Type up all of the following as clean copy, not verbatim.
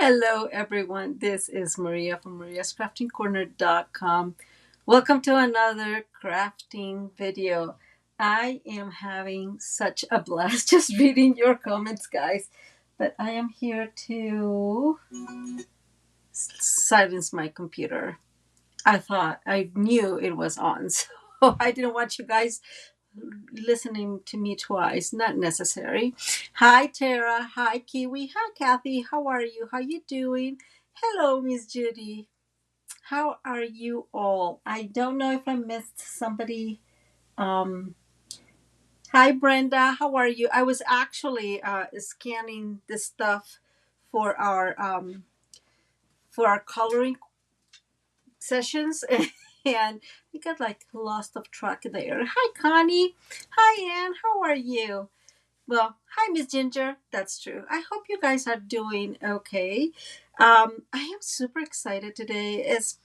Hello, everyone. This is Maria from mariascraftingcorner.com. Welcome to another crafting video. I am having such a blast just reading your comments, guys. But I am here to silence my computer. I knew it was on, so I didn't want you guys listening to me twice. Not necessary. Hi, Tara. Hi, Kiwi. Hi, Kathy. How are you? How you doing? Hello, Miss Judy. How are you all? I don't know if I missed somebody. Um, Hi, Brenda. How are you? I was actually scanning the stuff for our coloring sessions, and we got like lost of track there. Hi, Connie. Hi, Anne. How are you? Well, hi, Miss Ginger. That's true. I hope you guys are doing okay. I am super excited today. It's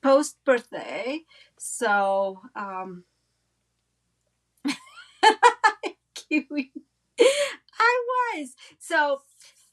post birthday, so Kiwi.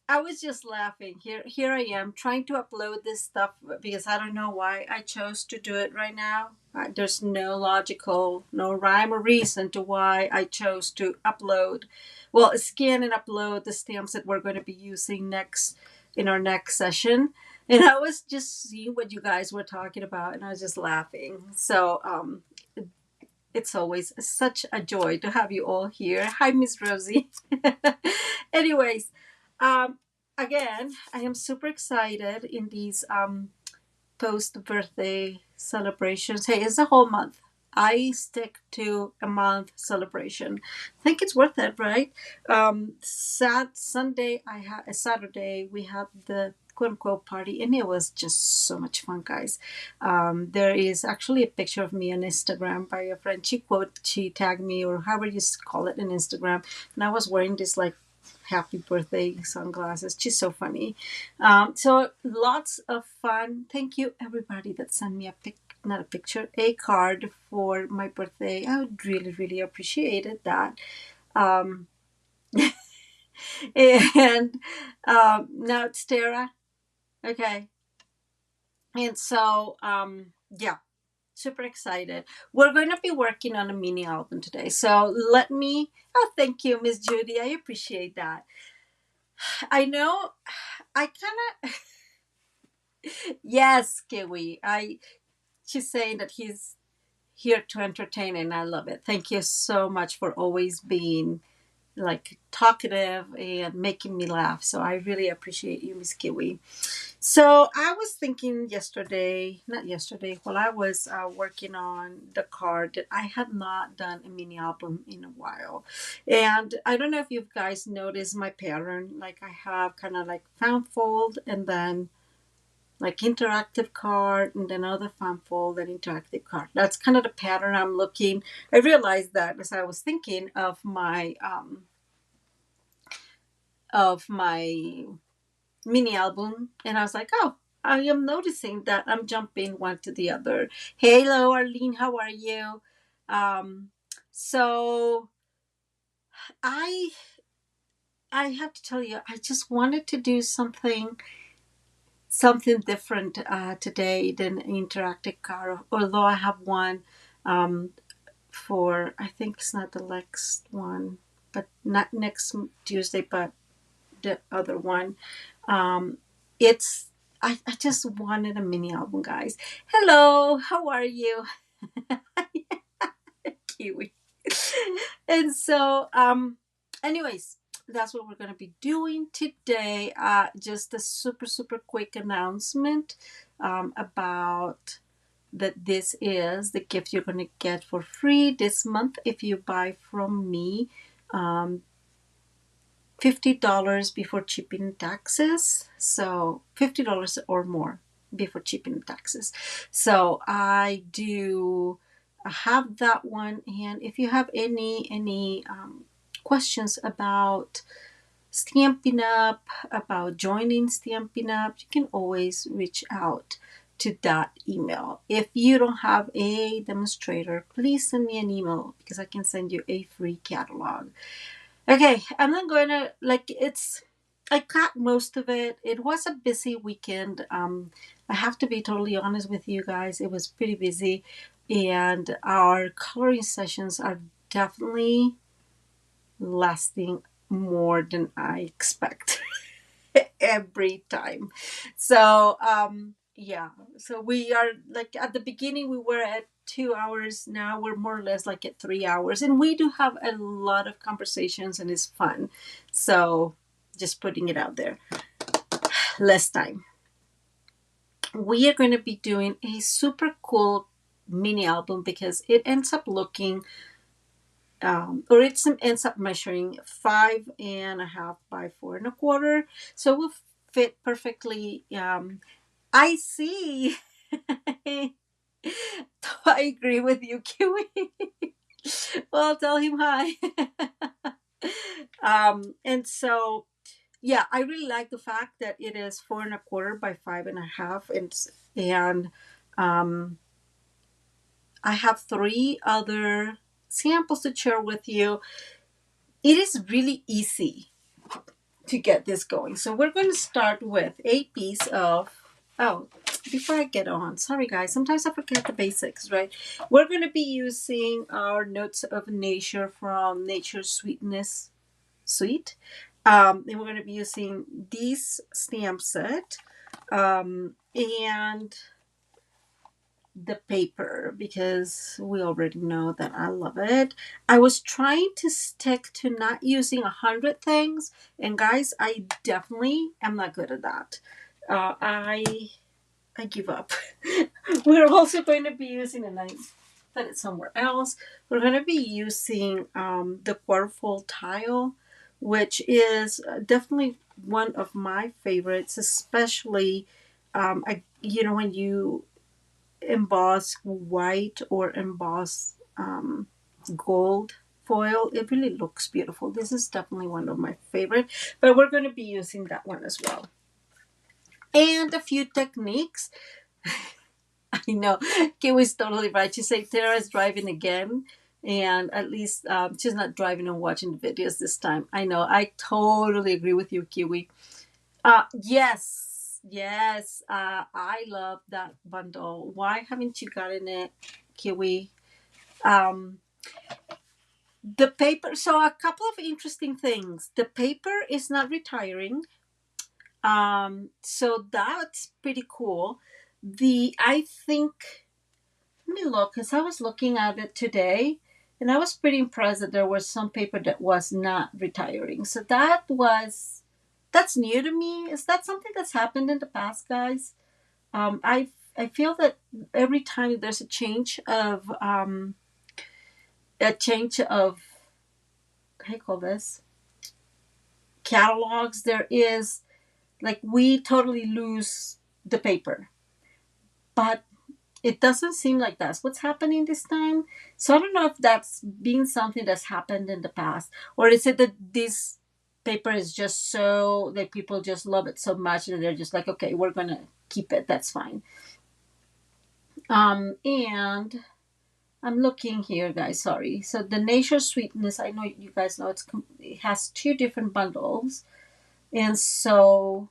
I was just laughing. Here I am trying to upload this stuff because I don't know why I chose to do it right now. There's no logical, no rhyme or reason to why I chose to upload, well, scan and upload the stamps that we're going to be using next in our next session. And I was just seeing what you guys were talking about, and I was just laughing. So it's always such a joy to have you all here. Hi, Miss Rosie. Anyways, um, again, I am super excited in these post birthday celebrations. Hey, it's a whole month. I stick to a month celebration. I think it's worth it, right? Sunday, Saturday, we had the quote unquote party, and it was just so much fun, guys. There is actually a picture of me on Instagram by a friend. She tagged me, or however you call it, on Instagram, and I was wearing this like happy birthday sunglasses. She's so funny. So lots of fun. Thank you everybody that sent me a card for my birthday. I would really appreciated that. Um, and now it's Tara. Okay. And so yeah, super excited. We're going to be working on a mini album today. So thank you, Miss Judy. I appreciate that. I know I kind of, yes, Kiwi. She's saying that he's here to entertain, and I love it. Thank you so much for always being like talkative and making me laugh. So I really appreciate you, Miss Kiwi. So I was thinking not yesterday, while I was working on the card, that I had not done a mini album in a while. And I don't know if you guys noticed my pattern. Like I have kind of like found fold and then like interactive card and then other fan fold and interactive card. That's kind of the pattern I'm looking. I realized that as I was thinking of my mini album, and I was like, oh, I am noticing that I'm jumping one to the other. Hello, Arlene, how are you? So I I have to tell you, I just wanted to do something different today than interactive card. Although I have one for, I think it's not the next one, but not next Tuesday, but the other one. It's I just wanted a mini album, guys. Hello, how are you? Kiwi. And so, anyways, that's what we're gonna be doing today. Just a super quick announcement about that this is the gift you're gonna get for free this month if you buy from me. $50 before shipping taxes. So $50 or more before shipping taxes. So I do have that one. And if you have any questions about Stampin' Up, about joining Stampin' Up, you can always reach out to that email. If you don't have a demonstrator, please send me an email because I can send you a free catalog. Okay, I'm not going to, like, it's I cut most of it. It was a busy weekend. I have to be totally honest with you guys. It was pretty busy, and our coloring sessions are definitely lasting more than I expect every time. So yeah, so we are like at the beginning we were at 2 hours. Now we're more or less like at 3 hours, and we do have a lot of conversations, and it's fun. So just putting it out there. Less time. We are going to be doing a super cool mini album because it ends up looking or it ends up measuring 5.5 by 4.25, so it will fit perfectly. I see. I agree with you, Kiwi. Well, tell him hi. And so yeah, I really like the fact that it is 4.25 by 5.5, and um, I have three other samples to share with you. It is really easy to get this going. So we're going to start with a piece of, oh, before I get on, sorry guys, sometimes I forget the basics, right? We're going to be using our Notes of Nature from Nature's Sweetness Suite. And we're going to be using this stamp set and the paper because we already know that I love it. I was trying to stick to not using 100 things, and guys, I definitely am not good at that. I give up. We're also going to be using, and I put it somewhere else. We're going to be using the quarterfold tile, which is definitely one of my favorites, especially when you emboss white or emboss gold foil. It really looks beautiful. This is definitely one of my favorite, but we're going to be using that one as well. And a few techniques. I know Kiwi's totally right. She said Tara is driving again, and at least she's not driving and watching the videos this time. I know. I totally agree with you, Kiwi. Yes, yes. I love that bundle. Why haven't you gotten it, Kiwi? Um, the paper. So a couple of interesting things. The paper is not retiring. So that's pretty cool. I think. Let me look, because I was looking at it today, and I was pretty impressed that there was some paper that was not retiring. So that's new to me. Is that something that's happened in the past, guys? I feel that every time there's a change of how do you call this catalogs, there is like we totally lose the paper, but it doesn't seem like that's what's happening this time. So I don't know if that's been something that's happened in the past, or is it that this paper is just so that people just love it so much that they're just like, okay, we're gonna keep it. That's fine. And I'm looking here, guys. Sorry. So the Nature Sweetness, I know you guys know it has two different bundles, and so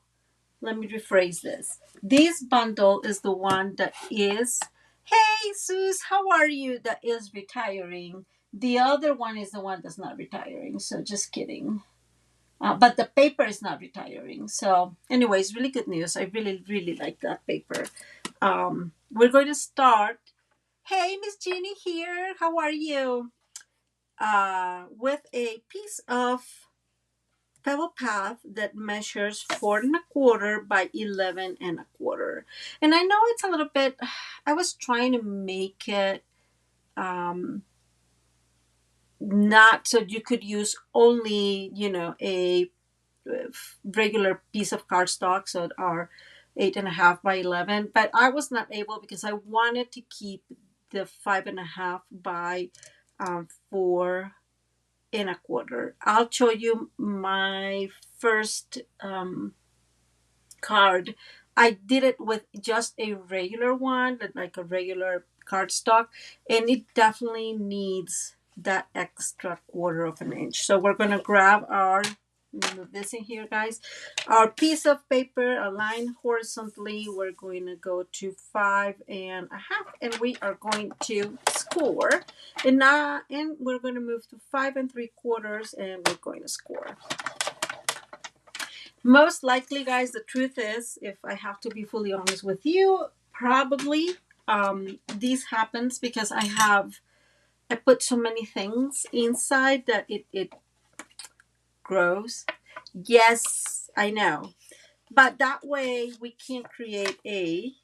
let me rephrase this. This bundle is the one that is, hey, Sus, how are you? That is retiring. The other one is the one that's not retiring. So just kidding. But the paper is not retiring. So, anyways, really good news. I really, really like that paper. We're going to start. Hey, Miss Jeannie here. How are you? With a piece of pebble path that measures 4.25 by 11.25. And I know it's a little bit, I was trying to make it not so you could use only, a regular piece of cardstock, so it are 8.5 by 11, but I was not able because I wanted to keep the 5.5 by 4.25. I'll show you my first card. I did it with just a regular one, like a regular cardstock, and it definitely needs that extra 1/4 inch. So we're gonna grab our Let me move this in here, guys. Our piece of paper aligned horizontally. We're going to go to 5.5, and we are going to score. And we're going to move to 5 3/4, and we're going to score. Most likely, guys, the truth is, if I have to be fully honest with you, probably this happens because I put so many things inside that it grows. Yes, I know. But that way we can create a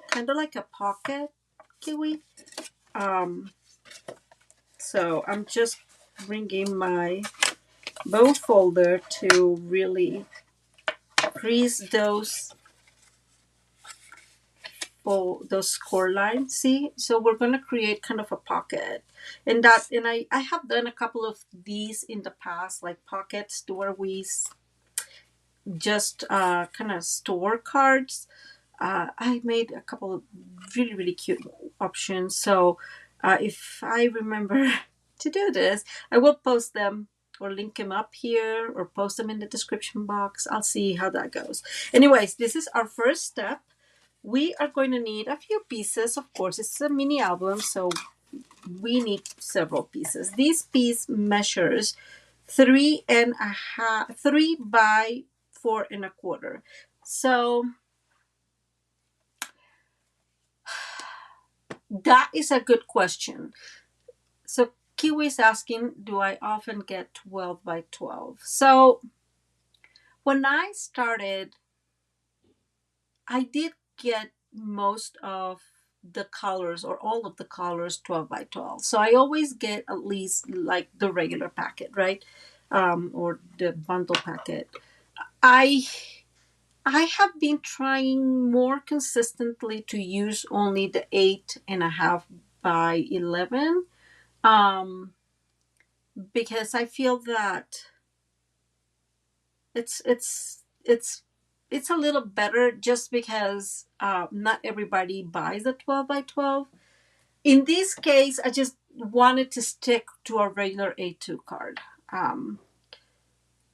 kind of like a pocket kiwi. So I'm just bringing my bow folder to really crease those score lines. See, so we're going to create kind of a pocket, and I have done a couple of these in the past, like pockets where we just kind of store cards. I made a couple of really, really cute options. So if I remember to do this, I will post them or link them up here or post them in the description box. I'll see how that goes. Anyways, this is our first step. We are going to need a few pieces. Of course, it's a mini album, so we need several pieces. This piece measures 3.5, 3 by 4 1/4. So that is a good question. So Kiwi is asking, do I often get 12 by 12? So when I started, I did get most of the colors or all of the colors 12 by 12. So I always get at least like the regular packet, right? Or the bundle packet. I have been trying more consistently to use only the 8.5 by 11, because I feel that it's a little better, just because not everybody buys a 12 by 12. In this case, I just wanted to stick to a regular A2 card.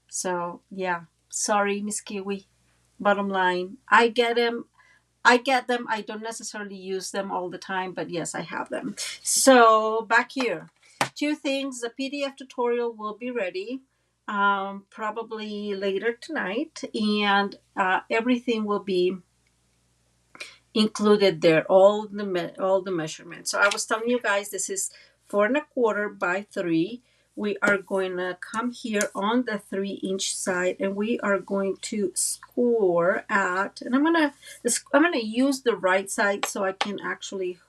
So yeah, sorry, Miss Kiwi. Bottom line, I get them. I don't necessarily use them all the time, but yes, I have them. So back here, two things. The PDF tutorial will be ready probably later tonight, and everything will be included there, all the measurements. So I was telling you guys, this is 4 1/4 by 3. We are going to come here on the 3-inch side, and we are going to score at, and I'm gonna use the right side so I can actually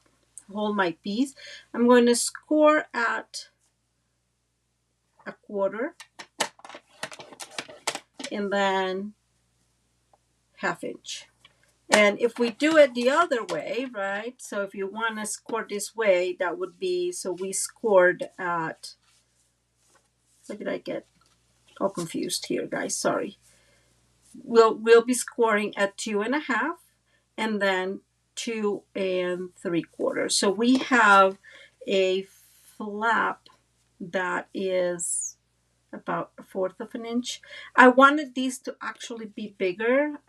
hold my piece. I'm going to score at 1/4, and then 1/2 inch. And if we do it the other way, right? So if you want to score this way, that would be, so we scored at, what did I get all confused here, guys? Sorry. We'll be scoring at 2.5, and then 2 3/4. So we have a flap that is about 1/4 of an inch. I wanted these to actually be bigger.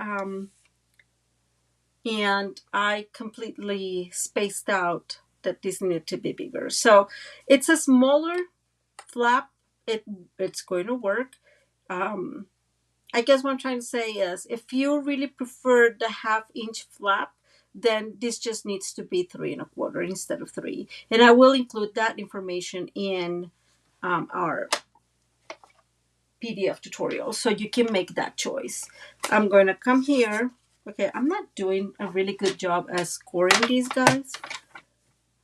And I completely spaced out that this needed to be bigger. So it's a smaller flap. It's going to work. I guess what I'm trying to say is, if you really prefer the 1/2 inch flap, then this just needs to be 3 1/4 instead of 3. And I will include that information in our PDF tutorial, so you can make that choice. I'm going to come here. Okay, I'm not doing a really good job at scoring these, guys.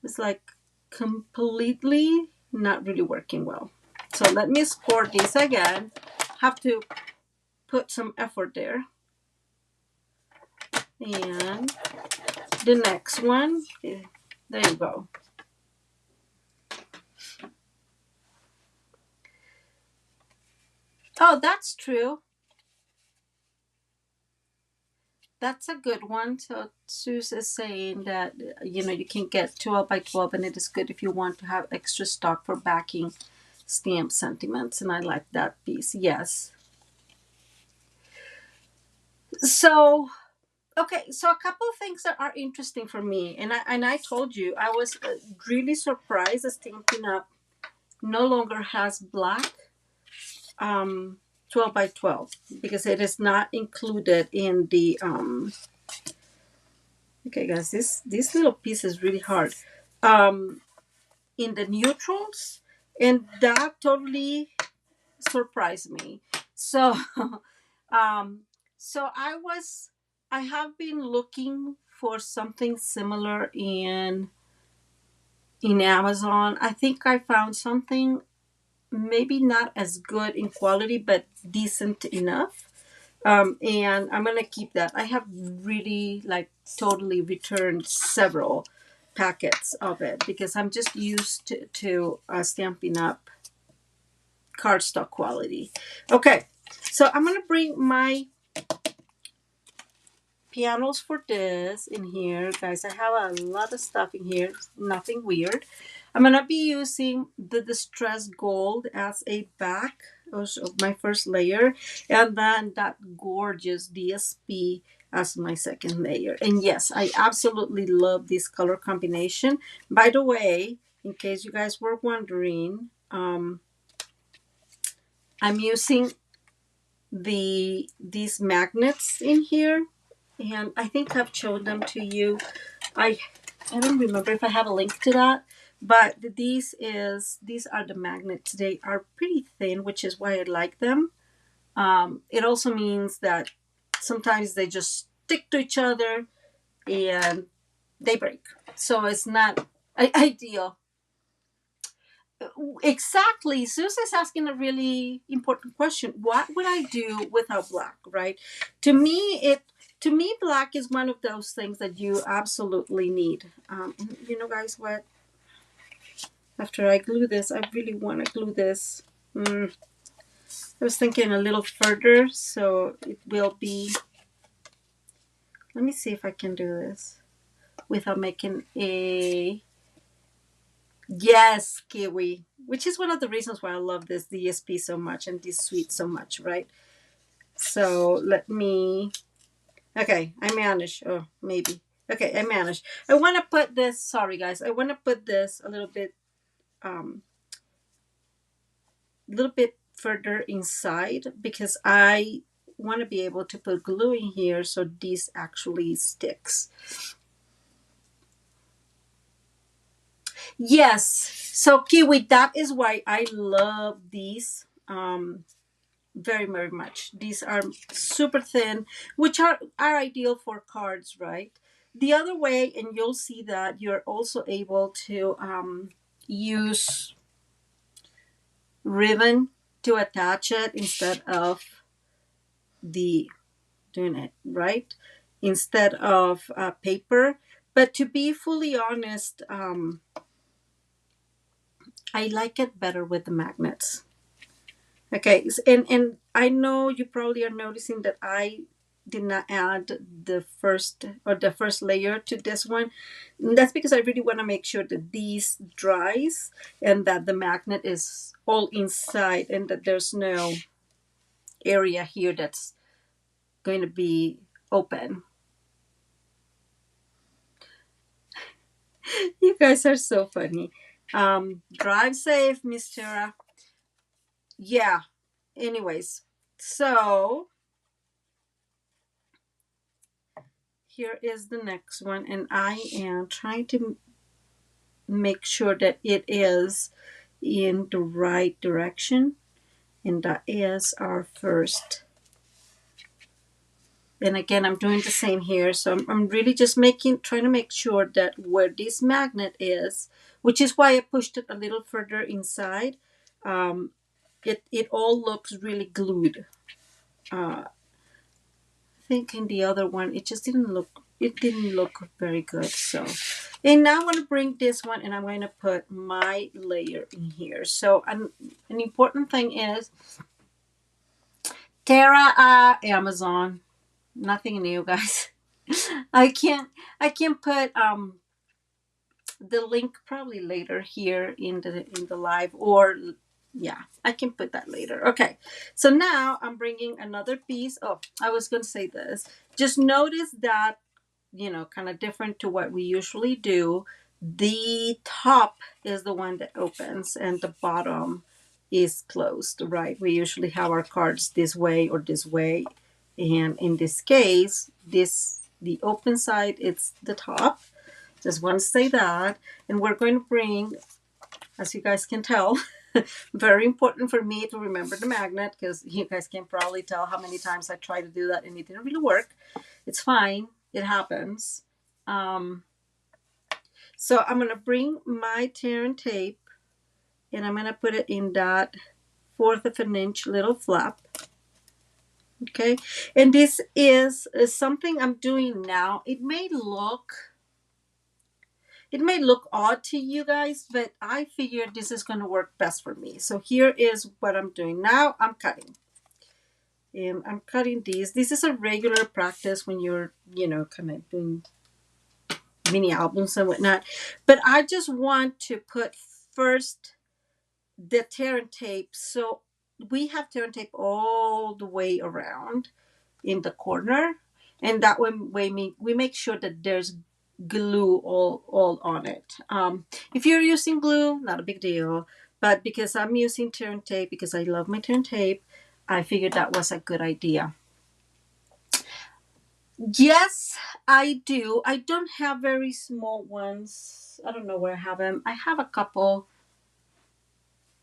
It's like completely not really working well. So let me score these again. Have to put some effort there. And the next one, there you go. Oh, that's true. That's a good one. So Suze is saying that, you can get 12 by 12, and it is good if you want to have extra stock for backing stamp sentiments, and I like that piece. Yes. So okay, so a couple of things that are interesting for me, and I told you I was really surprised that Stampin' Up! No longer has black 12 by 12 because it is not included in the okay guys, this little piece is really hard um in the neutrals, and that totally surprised me. So um so I have been looking for something similar in Amazon. I think I found something maybe not as good in quality but decent enough. And I'm gonna keep that. I have really like totally returned several packets of it because I'm just used to Stampin' Up! Cardstock quality. Okay, so I'm gonna bring my pianos for this in here, guys. I have a lot of stuff in here, nothing weird. I'm gonna be using the distressed gold as a back of my first layer, and then that gorgeous DSP as my second layer. And yes, I absolutely love this color combination. By the way, in case you guys were wondering, I'm using these magnets in here, and I think I've shown them to you. I I don't remember if I have a link to that, but these are the magnets. They are pretty thin, which is why I like them. It also means that sometimes they just stick to each other and they break, so it's not ideal. Exactly. Susan's asking a really important question. What would I do without black, right? To me, black is one of those things that you absolutely need. And you know, guys, what? After I glue this, I really want to glue this. I was thinking a little further, so it will be. Let me see if I can do this without making a. Yes, kiwi, which is one of the reasons why I love this DSP so much and this suite so much, right? So let me, okay, I managed, oh, maybe. Okay, I managed. I want to put this, sorry guys, I want to put this a little bit further inside because I want to be able to put glue in here so this actually sticks. Yes, so Kiwi, that is why I love these. Very very much. These are super thin, which are ideal for cards, right? The other way, and you'll see that you're also able to use ribbon to attach it instead of the doing it right instead of paper. But to be fully honest, I like it better with the magnets. Okay, and I know you probably are noticing that I did not add the first layer to this one. And that's because I really want to make sure that these dries and that the magnet is all inside and that there's no area here that's going to be open. You guys are so funny. Drive safe, Miss Tara. Yeah. Anyways, so here is the next one, and I am trying to make sure that it is in the right direction, and that is our first. And again, I'm doing the same here, so I'm really just trying to make sure that where this magnet is, which is why I pushed it a little further inside, it all looks really glued. I think in the other one it didn't look very good. So, and now I want to bring this one and I'm going to put my layer in here. So an important thing is Terra Amazon, nothing new, guys. I can put the link probably later here in the live, or Yeah, I can put that later. Okay, so now I'm bringing another piece. Oh, I was going to say this. Just notice that, kind of different to what we usually do. The top is the one that opens and the bottom is closed, right? We usually have our cards this way or this way. And in this case, the open side, it's the top. Just want to say that. And we're going to bring, as you guys can tell, very important for me to remember the magnet, because you guys can probably tell how many times I tried to do that and it didn't really work. It's fine. It happens. Um, so I'm going to bring my tear and tape and I'm going to put it in that 1/4 of an inch little flap. Okay. And this is something I'm doing now. It may look odd to you guys, but I figured this is going to work best for me. So here is what I'm doing. Now I'm cutting. And I'm cutting these. This is a regular practice when you're, kind of doing mini albums and whatnot. But I just want to put first the tear and tape. So we have tear and tape all the way around in the corner. And that way we make sure that there's glue all on it. If you're using glue, not a big deal. But because I'm using tear and tape, because I love my tear and tape, I figured that was a good idea. Yes, I do. I don't have very small ones. I don't know where I have them. I have a couple.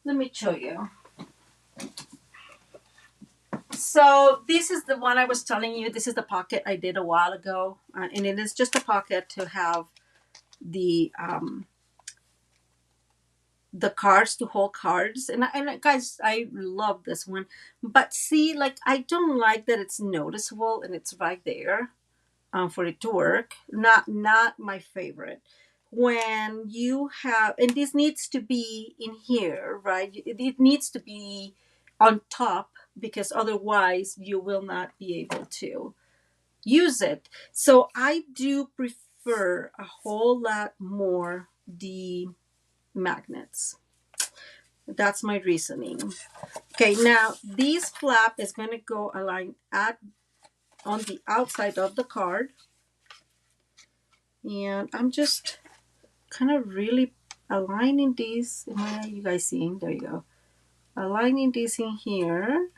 Let me show you. So this is the one I was telling you. This is the pocket I did a while ago. And it is just a pocket to have the cards, to hold cards. And guys, I love this one. But see, like, I don't like that it's noticeable and it's right there. For it to work. Not my favorite. When you have, and this needs to be in here, right? It needs to be on top, because otherwise you will not be able to use it. So I do prefer a whole lot more the magnets. That's my reasoning. Okay, now this flap is going to go align on the outside of the card. And I'm just kind of really aligning these. Are you guys seeing? There you go. Aligning these in here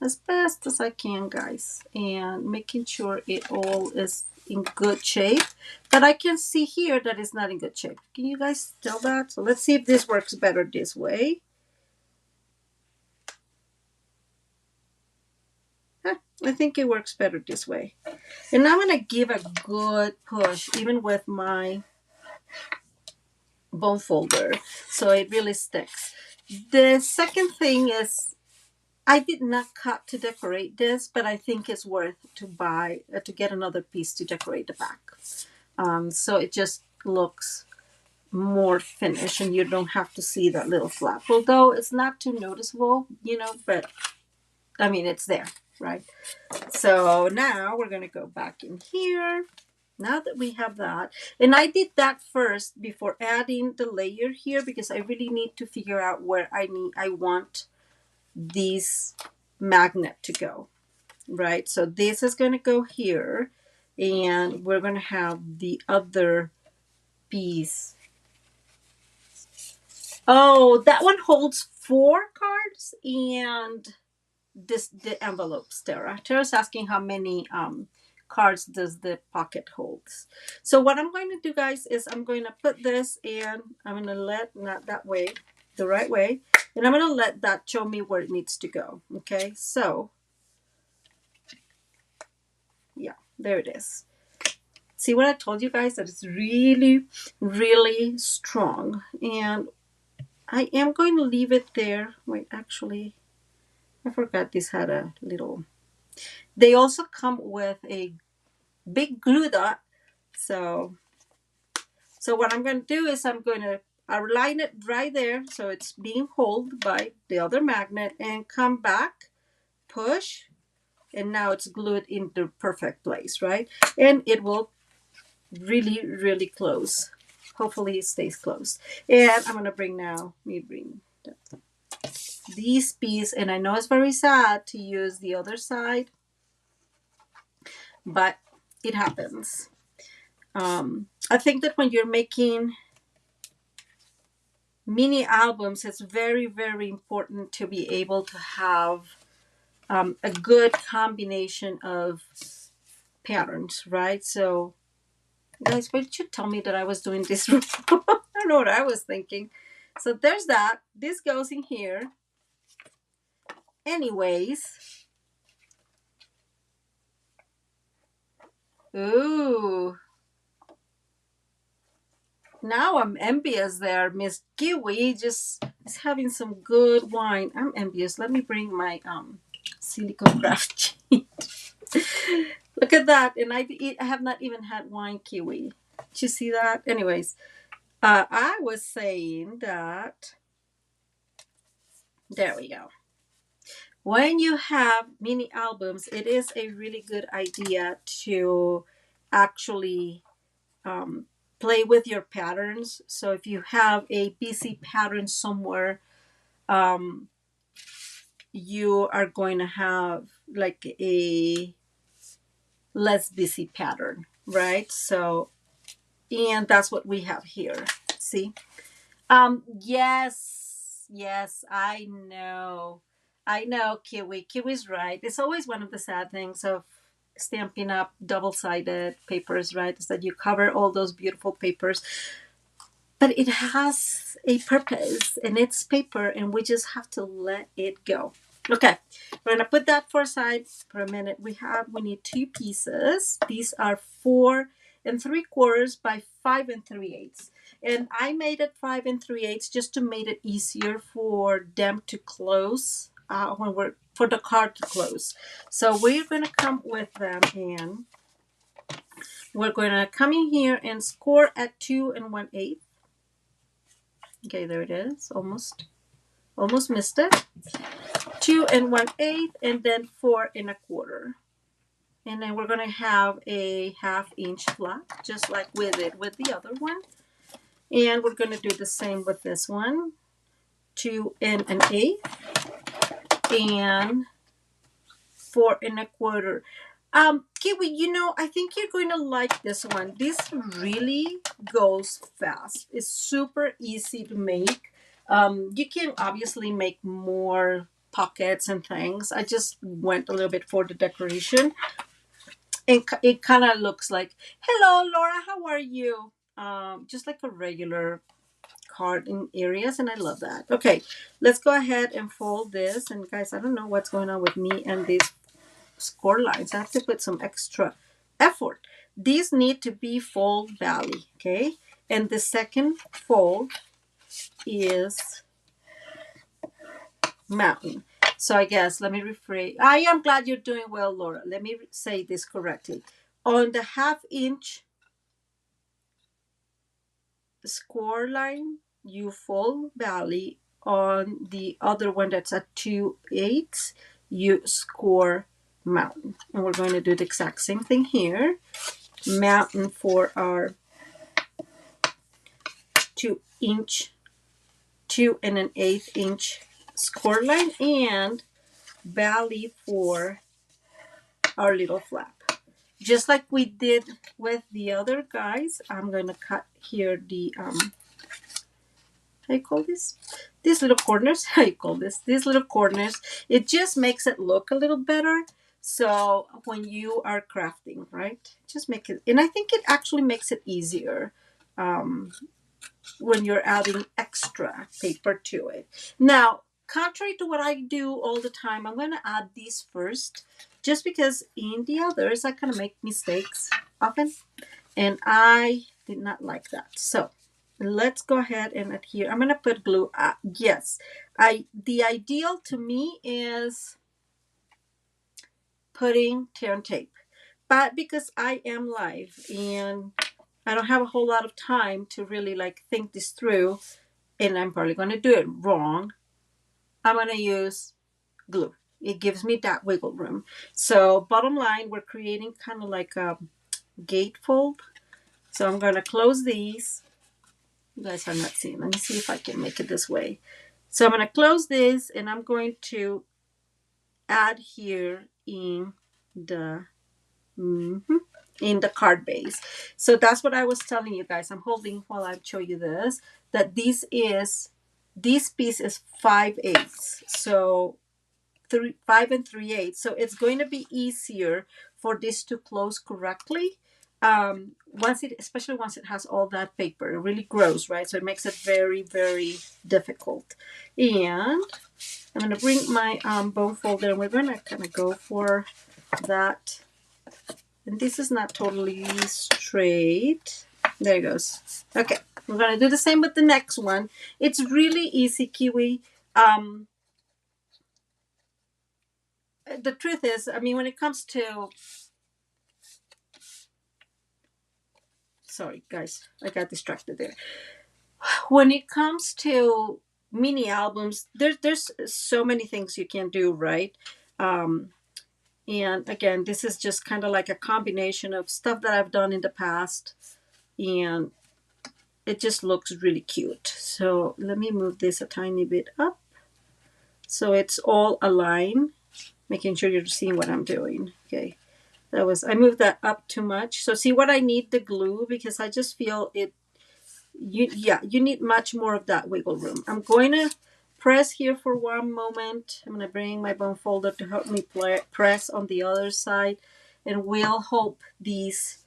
as best as I can, guys. And making sure it all is in good shape. But I can see here that it's not in good shape. Can you guys tell that? So let's see if this works better this way. I think it works better this way. And I'm going to give a good push, even with my bone folder, so it really sticks. The second thing is, I did not cut to decorate this, but I think it's worth to buy to get another piece to decorate the back. So it just looks more finished and you don't have to see that little flap, although it's not too noticeable, but I mean, it's there, right? So now we're going to go back in here. Now that we have that, and I did that first before adding the layer here, because I really need to figure out where I want this magnet to go, right? So this is going to go here, and we're going to have the other piece. Oh, that one holds 4 cards, and the envelopes. Tara's asking how many cards does the pocket holds. So what I'm going to do, guys, is I'm going to put this in. I'm going to let, not that way, the right way, and I'm going to let that show me where it needs to go. Okay, so yeah, there it is. See what I told you guys, that it's really, really strong. And I am going to leave it there. Wait, actually, I forgot this had a little. They also come with a big glue dot. So what I'm going to do is I'm going to align it right there, so it's being held by the other magnet, and come back, push, and now it's glued in the perfect place, right? And it will really, really close. Hopefully it stays closed. And I'm going to bring now, let me bring that. this piece, and I know it's very sad to use the other side, but it happens. I think that when you're making mini albums, it's very, very important to be able to have a good combination of patterns, right? So, guys, why did you tell me that I was doing this wrong? I don't know what I was thinking. So there's that. This goes in here. Anyways. Ooh. Now I'm envious there. Miss Kiwi just is having some good wine. I'm envious. Let me bring my silicone craft sheet. Look at that. And I have not even had wine, Kiwi. Did you see that? Anyways, I was saying that, there we go. When you have mini albums, it is a really good idea to actually play with your patterns. So if you have a busy pattern somewhere, you are going to have like a less busy pattern, right? So, and that's what we have here. See? Yes, I know. I know, Kiwi. Kiwi's right. It's always one of the sad things of stamping up double-sided papers, right? Is that you cover all those beautiful papers, but it has a purpose and it's paper, and we just have to let it go. Okay, we're gonna put that for aside for a minute. We need 2 pieces. These are 4 3/4 by 5 3/8, and I made it 5 3/8 just to make it easier for them to close for the card to close. So we're gonna come with them, and we're gonna come in here and score at 2 1/8. Okay, there it is. Almost missed it. 2 1/8, and then 4 1/4. And then we're going to have a 1/2 inch flat, just like we did with the other one. And we're going to do the same with this one. 2 1/8 and 4 1/4. Kiwi, you know, I think you're going to like this one. This really goes fast. It's super easy to make. You can obviously make more pockets and things. I just went a little bit for the decoration. And it kind of looks like, hello, Laura, how are you? Just like a regular card in areas, and I love that. Okay, let's go ahead and fold this. And guys, I don't know what's going on with me and these score lines. I have to put some extra effort. These need to be fold valley, okay? And the second fold is mountain. So I guess, let me rephrase. I am glad you're doing well, Laura. Let me say this correctly. On the 1/2 inch score line, you fold valley. On the other one that's at 2/8, you score mountain. And we're going to do the exact same thing here. Mountain for our 2 1/8 inch score line, and valley for our little flap. Just like we did with the other guys, I'm going to cut here the, how you call this? These little corners. How you call this? These little corners. It just makes it look a little better. So when you are crafting, right? Just make it, and I think it actually makes it easier when you're adding extra paper to it. Now, contrary to what I do all the time, I'm going to add these first, just because in the others I kind of make mistakes often, and I did not like that. So let's go ahead and adhere. I'm going to put glue. Yes, the ideal to me is putting tear and tape, but because I am live and I don't have a whole lot of time to really like think this through, and I'm probably going to do it wrong, I'm going to use glue. It gives me that wiggle room. So bottom line, we're creating kind of like a gatefold. So I'm going to close these. You guys are not seeing. Let me see if I can make it this way. So I'm going to close this and I'm going to add here in the in the card base. So that's what I was telling you guys. I'm holding while I show you this, that this piece is 5/8. So 5 3/8. So it's going to be easier for this to close correctly. Especially once it has all that paper, it really grows, right? So it makes it very, very difficult. And I'm going to bring my bone folder and we're going to kind of go for that. And this is not totally straight. There it goes. Okay, we're going to do the same with the next one. It's really easy, Kiwi. The truth is, I mean, when it comes to, sorry guys, I got distracted there. When it comes to mini albums, there's so many things you can do, right? And again, this is just kind of like a combination of stuff that I've done in the past, and it just looks really cute. So let me move this a tiny bit up so it's all aligned, making sure you're seeing what I'm doing. Okay, I moved that up too much. So see what I need the glue, because I just feel it, you need much more of that wiggle room. I'm going to press here for one moment. I'm going to bring my bone folder to help me press on the other side, and we'll hope these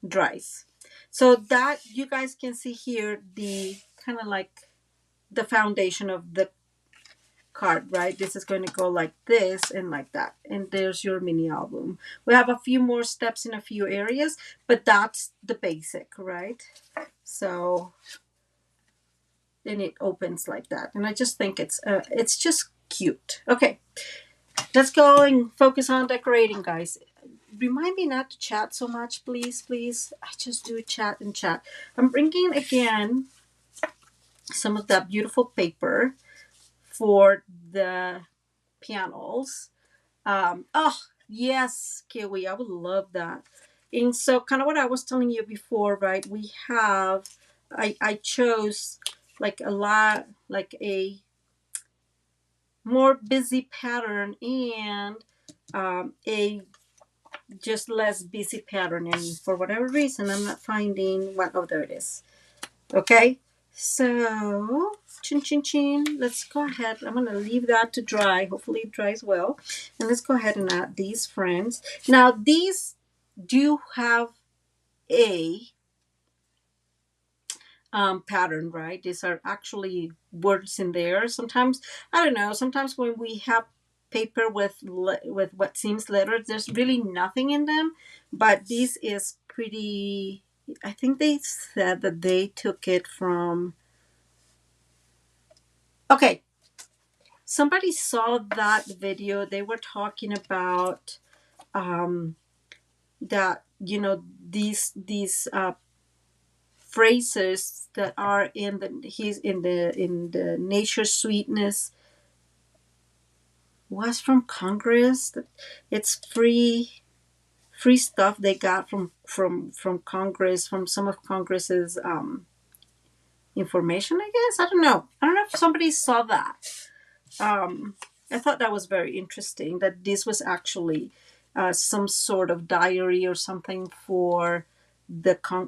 dries. So that you guys can see here the kind of like the foundation of the card, right? This is going to go like this and like that, and there's your mini album. We have a few more steps in a few areas, but that's the basic, right? So then it opens like that, and I just think it's just cute. Okay, let's go and focus on decorating, guys. Remind me not to chat so much, please, please. I just do chat and chat. I'm bringing again some of that beautiful paper for the panels. Oh, yes, Kiwi, I would love that. And so kind of what I was telling you before, right? I chose like a more busy pattern and a just less busy pattern. And for whatever reason, I'm not finding what, oh, there it is. Okay. So, chin, chin, chin. Let's go ahead. I'm going to leave that to dry. Hopefully it dries well. And let's go ahead and add these friends. Now, these do have a pattern, right? These are actually words in there. Sometimes, I don't know, sometimes when we have paper with what seems letters, there's really nothing in them. But this is pretty, I think they said that they took it from, okay, somebody saw that video. They were talking about that, you know, these phrases that are in the nature sweetness was from Congress. It's free stuff they got from Congress, from some of Congress's information, I guess. I don't know if somebody saw that. I thought that was very interesting, that this was actually some sort of diary or something for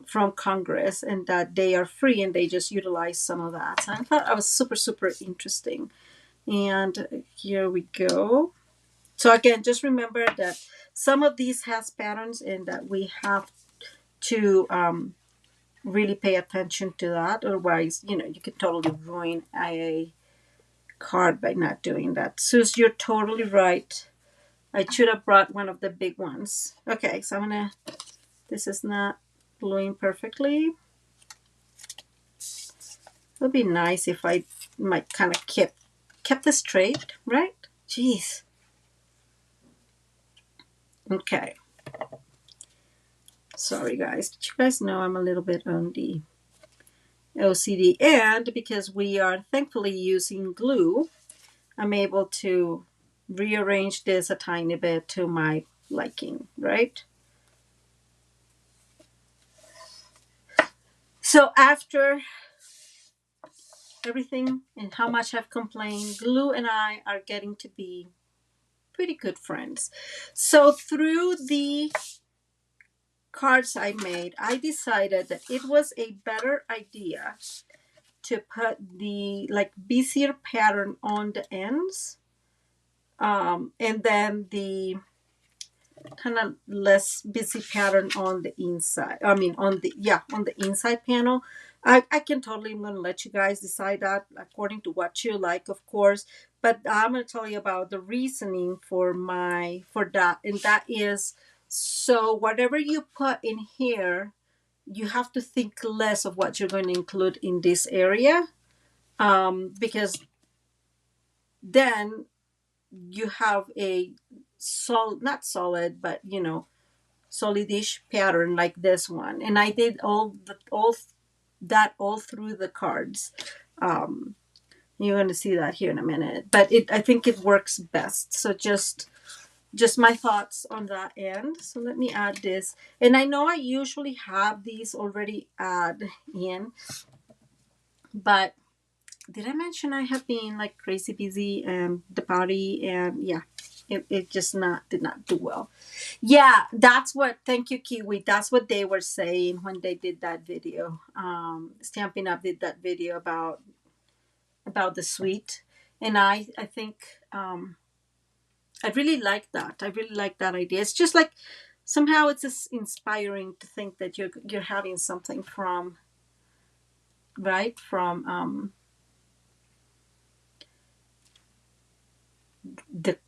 from Congress, and that they are free and they just utilize some of that. So I thought that was super, super interesting. And here we go. So again, just remember that some of these has patterns and that we have to really pay attention to that. Otherwise, you know, you could totally ruin a card by not doing that. Suze, you're totally right. I should have brought one of the big ones. Okay, so I'm gonna, this is not gluing perfectly. It would be nice if I might kind of kept this straight, right? Jeez. Okay. Sorry guys, but you guys know I'm a little bit on the OCD, and because we are thankfully using glue, I'm able to rearrange this a tiny bit to my liking, right? So after everything and how much I've complained, glue and I are getting to be pretty good friends. So through the cards I made, I decided that it was a better idea to put the like busier pattern on the ends, and then the kind of less busy pattern on the inside. I mean, on the, yeah, on the inside panel. I can totally, I'm going to let you guys decide that according to what you like, of course. But I'm going to tell you about the reasoning for for that. And that is, so whatever you put in here, you have to think less of what you're going to include in this area, because then you have a solid, not solid, but solidish pattern like this one. And I did all through the cards. Um, you're going to see that here in a minute, but I think it works best. So just my thoughts on that end. So let me add this. And I know I usually have these already add in, but did I mention I have been like crazy busy and the party, and yeah, it just did not do well. Yeah, that's what, thank you, Kiwi. That's what they were saying when they did that video. Stampin' Up did that video about the suite. And I think I really like that. I really like that idea. It's just like somehow it's just inspiring to think that you're having something from, right, from the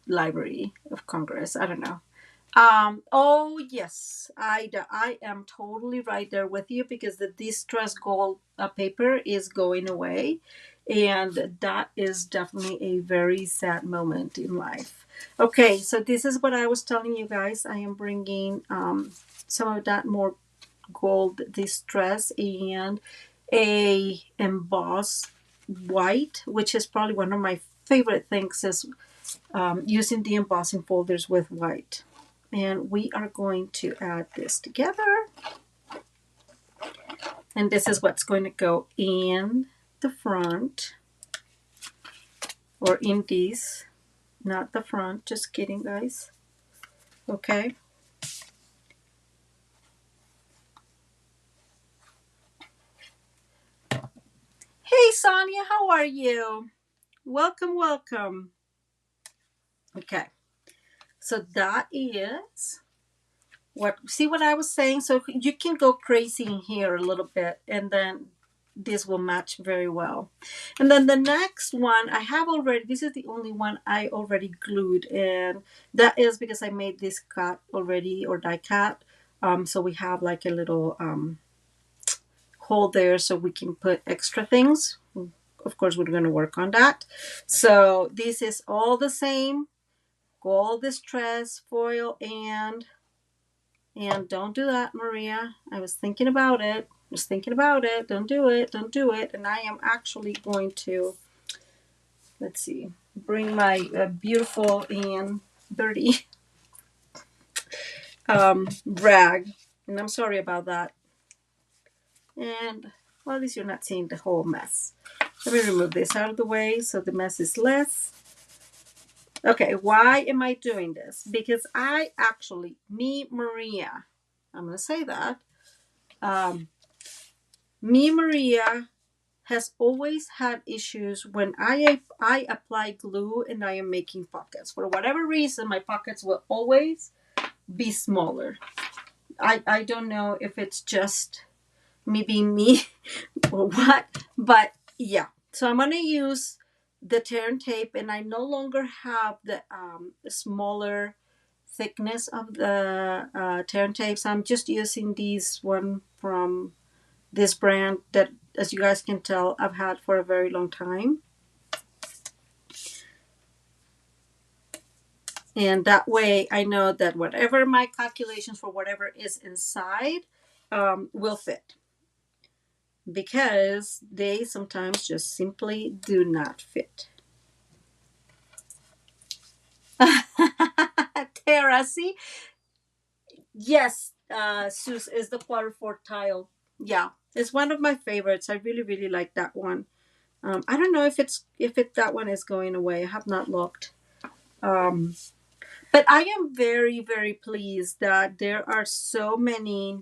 Library of Congress. I don't know. Oh yes, I am totally right there with you, because the distress gold paper is going away, and that is definitely a very sad moment in life. Okay, so this is what I was telling you guys. I am bringing some of that more gold distress and a embossed white, which is probably one of my favorite things, is using the embossing folders with white. And we are going to add this together. And this is what's going to go in the front, or in these, not the front, just kidding, guys. Okay. Hey, Sonia, how are you? Welcome, welcome. Okay. So that is see what I was saying? So you can go crazy in here a little bit, and then this will match very well. And then the next one I have already, this is the only one I already glued, and that is because I made this cut already, or die cut. So we have like a little hole there so we can put extra things. Of course, we're going to work on that. So this is all the same, gold distress foil, and don't do that, Maria. I was thinking about it. Just thinking about it. Don't do it. Don't do it. And I am actually going to, let's see, bring my beautiful and dirty rag. And I'm sorry about that. And well, at least you're not seeing the whole mess. Let me remove this out of the way so the mess is less. Okay, why am I doing this? Because I actually, me, Maria, I'm going to say that. Me, Maria, has always had issues when I apply glue and I am making pockets. For whatever reason, my pockets will always be smaller. I don't know if it's just me being me or what, but yeah. So I'm going to use the tear and tape, and I no longer have the smaller thickness of the tear and tapes. I'm just using these one from this brand that, as you guys can tell, I've had for a very long time. And that way I know that whatever my calculations for whatever is inside will fit. Because they sometimes just simply do not fit. Tara, see? Yes, Sus is the quarter four tile. Yeah, it's one of my favorites. I really, really like that one. I don't know if that one is going away. I have not looked. Um, but I am very, very pleased that there are so many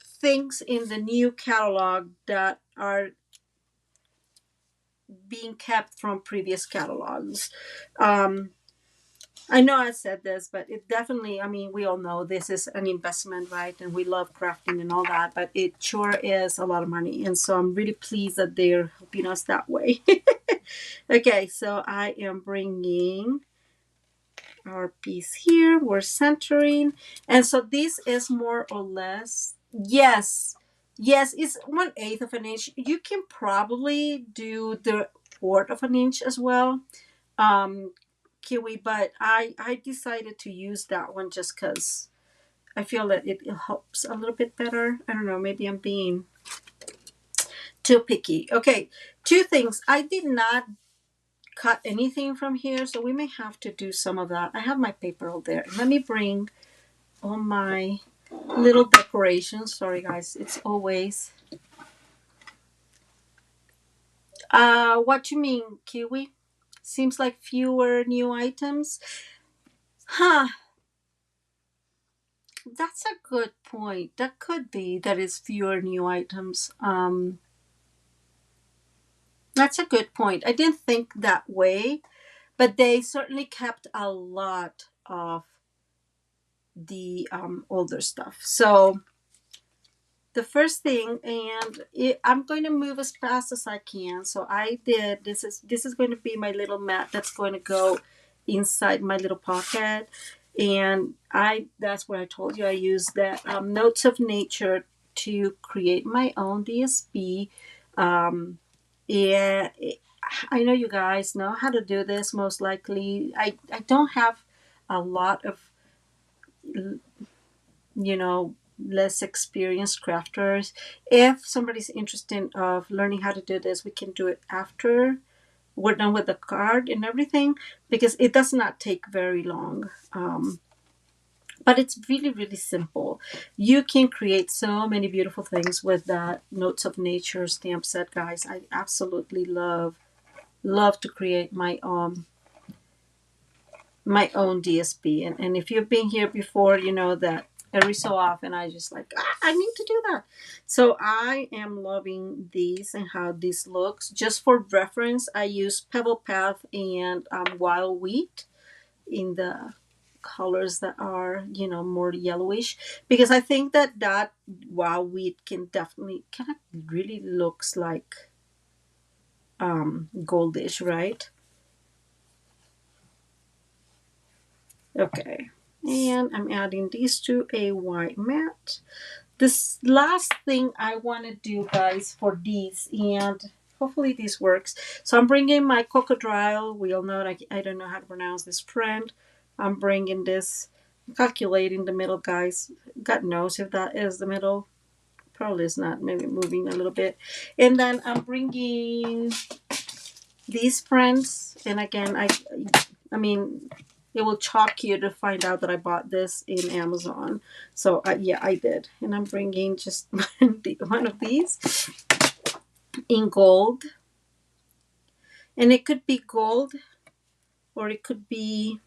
things in the new catalog that are being kept from previous catalogs. Um, I know I said this, but it definitely, I mean, we all know this is an investment, right? And we love crafting and all that, but it sure is a lot of money. And so I'm really pleased that they're helping us that way. Okay, so I am bringing our piece here. We're centering. And so this is more or less, yes, yes, it's 1/8 of an inch. You can probably do the 1/4 of an inch as well. Um, Kiwi, but I decided to use that one just because I feel that it helps a little bit better. I don't know, maybe I'm being too picky. Okay, two things. I did not cut anything from here, so we may have to do some of that. I have my paper out there. Let me bring all my little decorations. Sorry guys, it's always what you mean, Kiwi? Seems like fewer new items. Huh, that's a good point. That could be that it's fewer new items. That's a good point. I didn't think that way, but they certainly kept a lot of the older stuff. So the first thing, and I'm going to move as fast as I can. So I did. This is going to be my little mat that's going to go inside my little pocket, and that's what I told you. I used that Notes of Nature to create my own DSP. Yeah, I know you guys know how to do this. Most likely, I don't have a lot of, you know, less experienced crafters. If somebody's interested of learning how to do this, we can do it after we're done with the card and everything, because it does not take very long. But it's really, really simple. You can create so many beautiful things with that Notes of Nature stamp set, guys. I absolutely love to create my own DSP. And if you've been here before, you know that every so often I just like, I need to do that. So I am loving these and how this looks. Just for reference, I use Pebble Path and Wild Wheat in the colors that are, more yellowish, because I think that Wild Wheat can definitely kind of really looks like goldish, right? Okay, and I'm adding these to a white mat. This last thing I want to do, guys, for these, and hopefully this works. So I'm bringing my cocodrile. We all know I don't know how to pronounce this friend. I'm bringing this, calculating the middle, guys. God knows if that is the middle. Probably is not. Maybe moving a little bit. And then I'm bringing these friends, and again, I mean, it will shock you to find out that I bought this in Amazon. So yeah, I did, and I'm bringing just one of these in gold, and it could be gold, or it could be.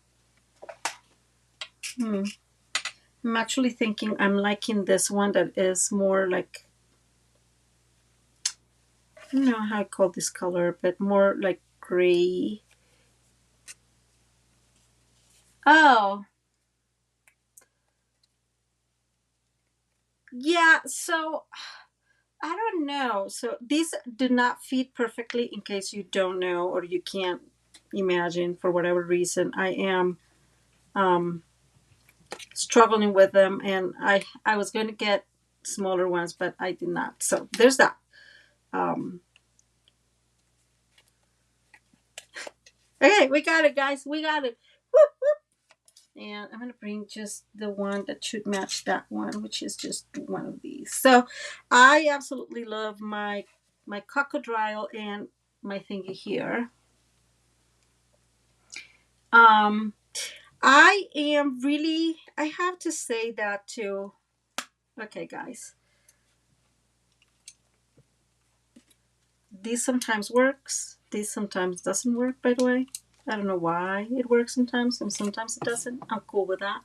I'm actually thinking I'm liking this one that is more like, I don't know how I call this color, but more like gray. Oh, yeah. So I don't know. So these do not fit perfectly, in case you don't know or you can't imagine for whatever reason. I am struggling with them, and I was going to get smaller ones, but I did not. So there's that. Um, okay, we got it, guys. We got it. Whoop, whoop. And I'm going to bring just the one that should match that one, which is just one of these. So I absolutely love my cocodrile and my thingy here. Um, I am really, I have to say that too. Okay, guys. This sometimes works. This sometimes doesn't work, by the way. I don't know why it works sometimes and sometimes it doesn't. I'm cool with that.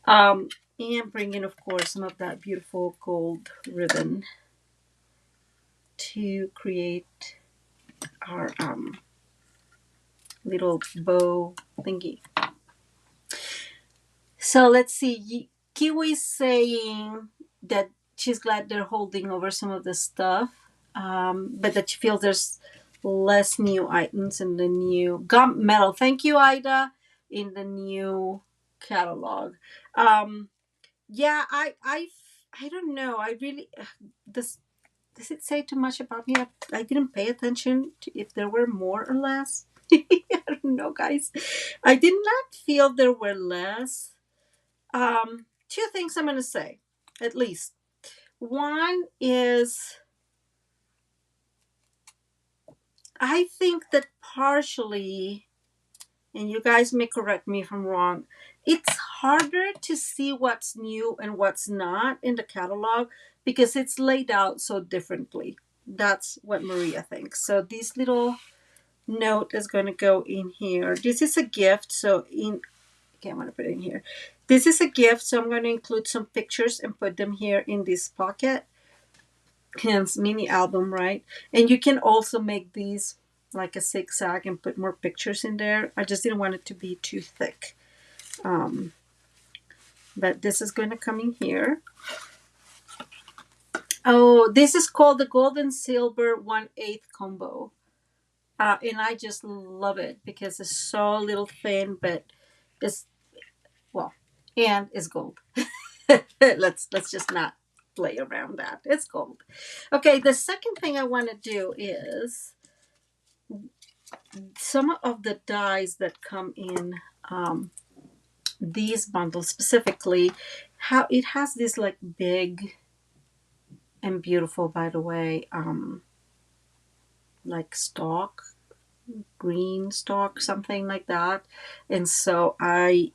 And bring in, of course, some of that beautiful gold ribbon to create our little bow thingy. So let's see. Kiwi's saying that she's glad they're holding over some of the stuff, but that she feels there's less new items in the new gum metal. Thank you, Ida, in the new catalog. Yeah, I don't know. I really this does it say too much about me? I didn't pay attention to if there were more or less. I don't know, guys. I did not feel there were less. Two things I'm going to say, at least. One is I think that partially, and you guys may correct me if I'm wrong, it's harder to see what's new and what's not in the catalog because it's laid out so differently. That's what Maria thinks. So this little note is going to go in here. This is a gift, so okay, I'm going to put it in here. This is a gift, so I'm going to include some pictures and put them here in this pocket. Hence, mini album, right? And you can also make these like a zigzag and put more pictures in there. I just didn't want it to be too thick. But this is going to come in here. Oh, this is called the Gold and Silver 1/8 combo. And I just love it because it's so little thin, but it's, well, and it's gold. let's just not play around that. It's gold. Okay, the second thing I want to do is some of the dies that come in these bundles specifically, how it has this like big and beautiful, by the way, like stalk, green stalk, something like that. And so I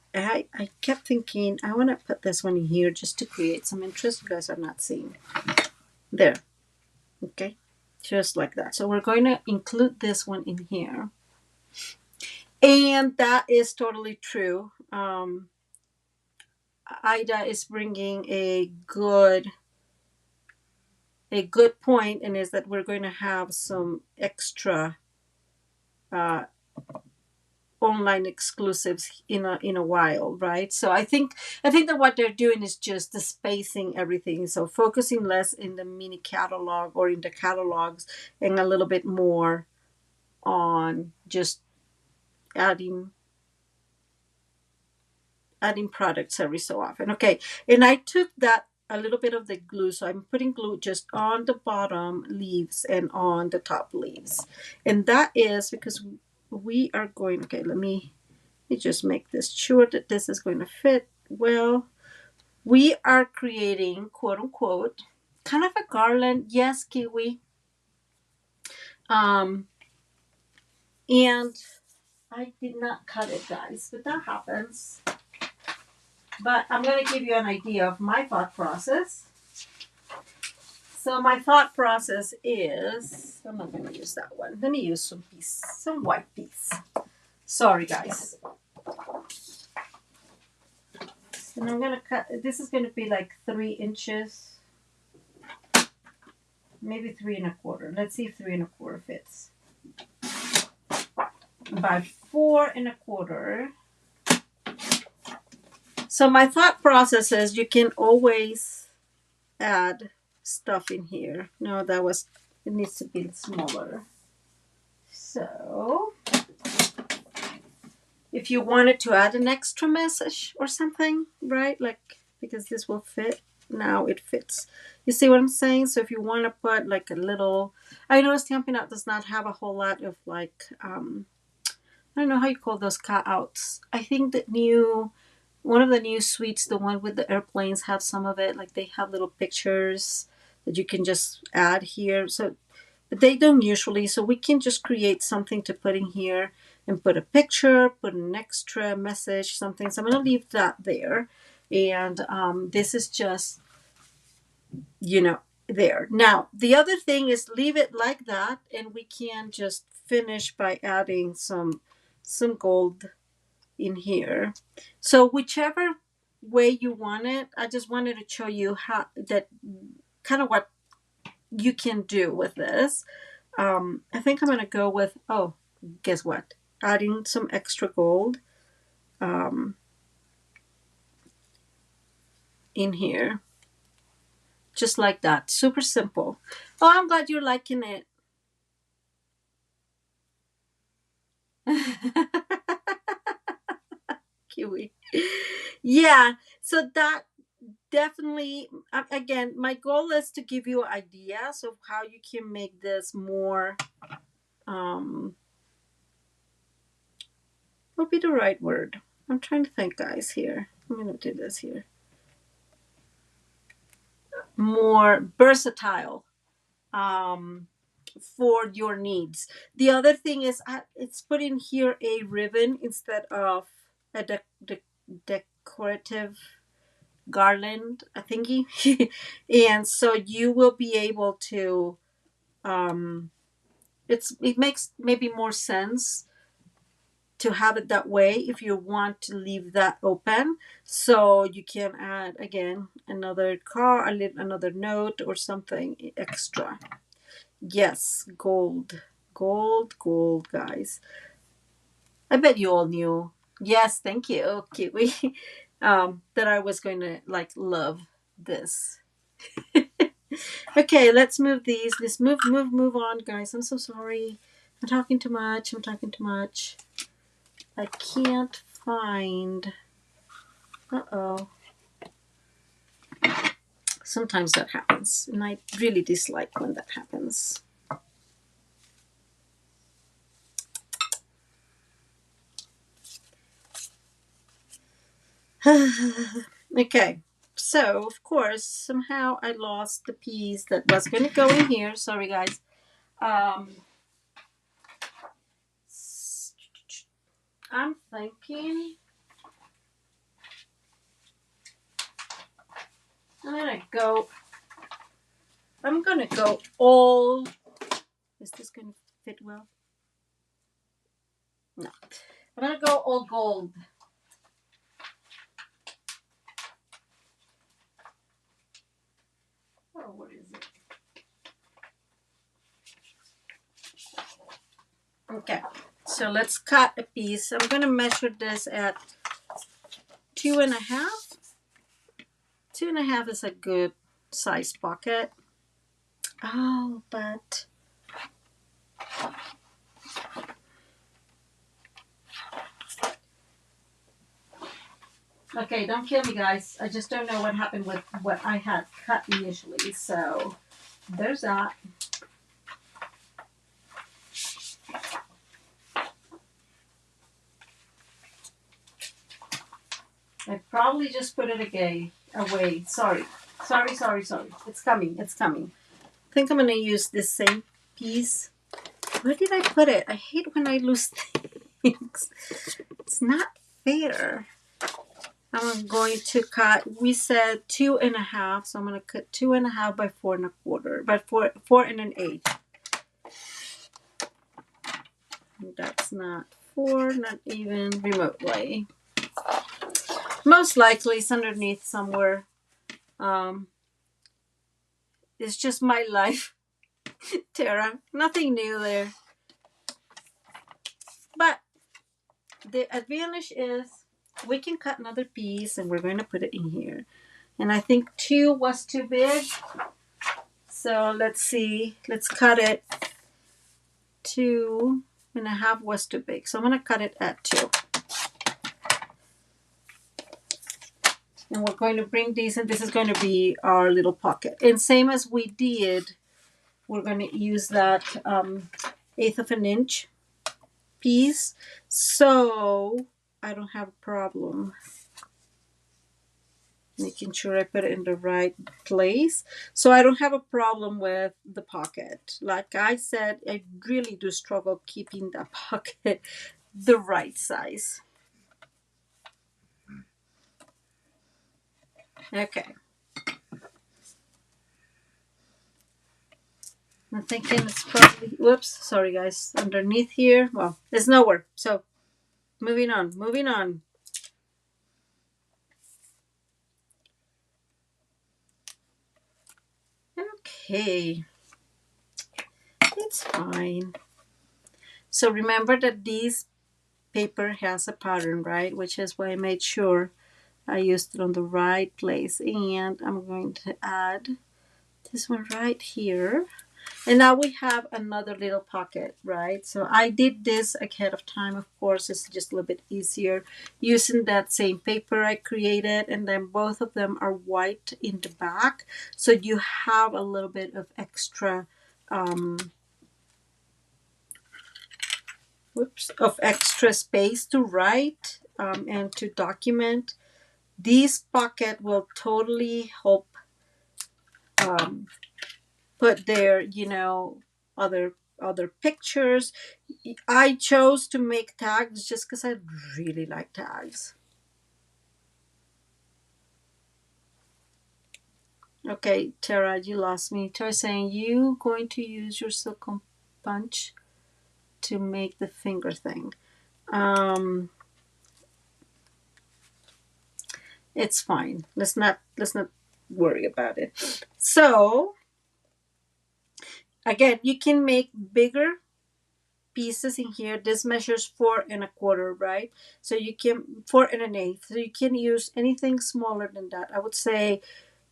kept thinking I want to put this one in here just to create some interest. You guys are not seeing there. Okay, just like that. So we're going to include this one in here. And that is totally true. Ida is bringing a good point, and is that we're going to have some extra online exclusives in a while, right? So I think that what they're doing is just the spacing everything, so focusing less in the mini catalog or in the catalogs and a little bit more on just adding products every so often. Okay, and I took that a little bit of the glue, so I'm putting glue just on the bottom leaves and on the top leaves, and that is because we are going, okay, let me just make this sure that this is going to fit well. We are creating, quote unquote, kind of a garland. Yes, Kiwi. And I did not cut it, guys, but that happens. But I'm going to give you an idea of my thought process. So my thought process is, I'm not going to use that one. Let me use some white piece. Sorry, guys. And I'm going to cut, this is going to be like 3 inches, maybe 3 1/4. Let's see if 3 1/4 fits. By 4 1/4. So my thought process is you can always add stuff in here. No, it needs to be smaller. So if you wanted to add an extra message or something, right? Like, because this will fit, now it fits. You see what I'm saying? So if you want to put like a little, I know Stampin' Up! Does not have a whole lot of like, I don't know how you call those cutouts. I think that one of the new suites, the one with the airplanes, have some of it. Like they have little pictures that you can just add here. So, but they don't usually. So we can just create something to put in here and put a picture, put an extra message, something. So I'm going to leave that there. And this is just, there. Now, the other thing is leave it like that, and we can just finish by adding some gold in here. So whichever way you want it, I just wanted to show you how that kind of what you can do with this. I think I'm going to go with, oh, guess what? Adding some extra gold in here. Just like that. Super simple. Oh, I'm glad you're liking it. Kiwi. Yeah. So that definitely, again, my goal is to give you ideas of how you can make this more, what would be the right word? I'm trying to think, guys, here. I'm going to do this here. More versatile for your needs. The other thing is it's put in here a ribbon instead of a decorative garland, I thingy. And so you will be able to, it makes maybe more sense to have it that way if you want to leave that open, so you can add again another card, another note or something extra. Yes, gold, gold, gold, guys. I bet you all knew. Yes, thank you, Kiwi. That I was going to like love this. Okay, let's move these. Let's move on, guys. I'm so sorry. I'm talking too much. I'm talking too much. I can't find. Uh-oh. Sometimes that happens, and I really dislike when that happens. Okay, so of course, somehow I lost the piece that was going to go in here. Sorry, guys. I'm thinking I'm gonna go all. Is this gonna fit well? No. I'm gonna go all gold. Oh, what is it? Okay, so let's cut a piece. I'm gonna measure this at 2.5. 2.5 is a good size pocket. Oh, but okay, don't kill me, guys. I just don't know what happened with what I had cut initially. So there's that. I probably just put it away. Sorry. It's coming. It's coming. I think I'm going to use this same piece. Where did I put it? I hate when I lose things. It's not fair. I'm going to cut, we said 2.5, so I'm going to cut 2.5 by 4.25, by 4.125. That's not 4, not even remotely. Most likely it's underneath somewhere. It's just my life, Tara. Nothing new there. But the advantage is we can cut another piece and we're going to put it in here. And I think 2 was too big. So let's see. Let's cut it. 2.5 was too big. So I'm going to cut it at 2. And we're going to bring these, and this is going to be our little pocket. And same as we did, we're going to use that 1/8 of an inch piece. So I don't have a problem making sure I put it in the right place. So I don't have a problem with the pocket. Like I said, I really do struggle keeping that pocket the right size. Okay. I'm thinking it's probably, whoops, sorry guys, underneath here. Well, it's nowhere. So moving on, moving on. Okay, it's fine. So remember that this paper has a pattern, right? Which is why I made sure I used it on the right place. And I'm going to add this one right here. And now we have another little pocket, right? So I did this ahead of time. Of course, it's just a little bit easier using that same paper I created. And then both of them are white in the back. So you have a little bit of extra, space to write and to document. This pocket will totally help um, put there, other pictures. I chose to make tags just because I really like tags. Okay, Tara, you lost me. Tara saying you going to use your silicone punch to make the finger thing. It's fine. Let's not worry about it. So again, you can make bigger pieces in here. This measures 4 1/4, right? So you can 4 1/8. So you can use anything smaller than that. I would say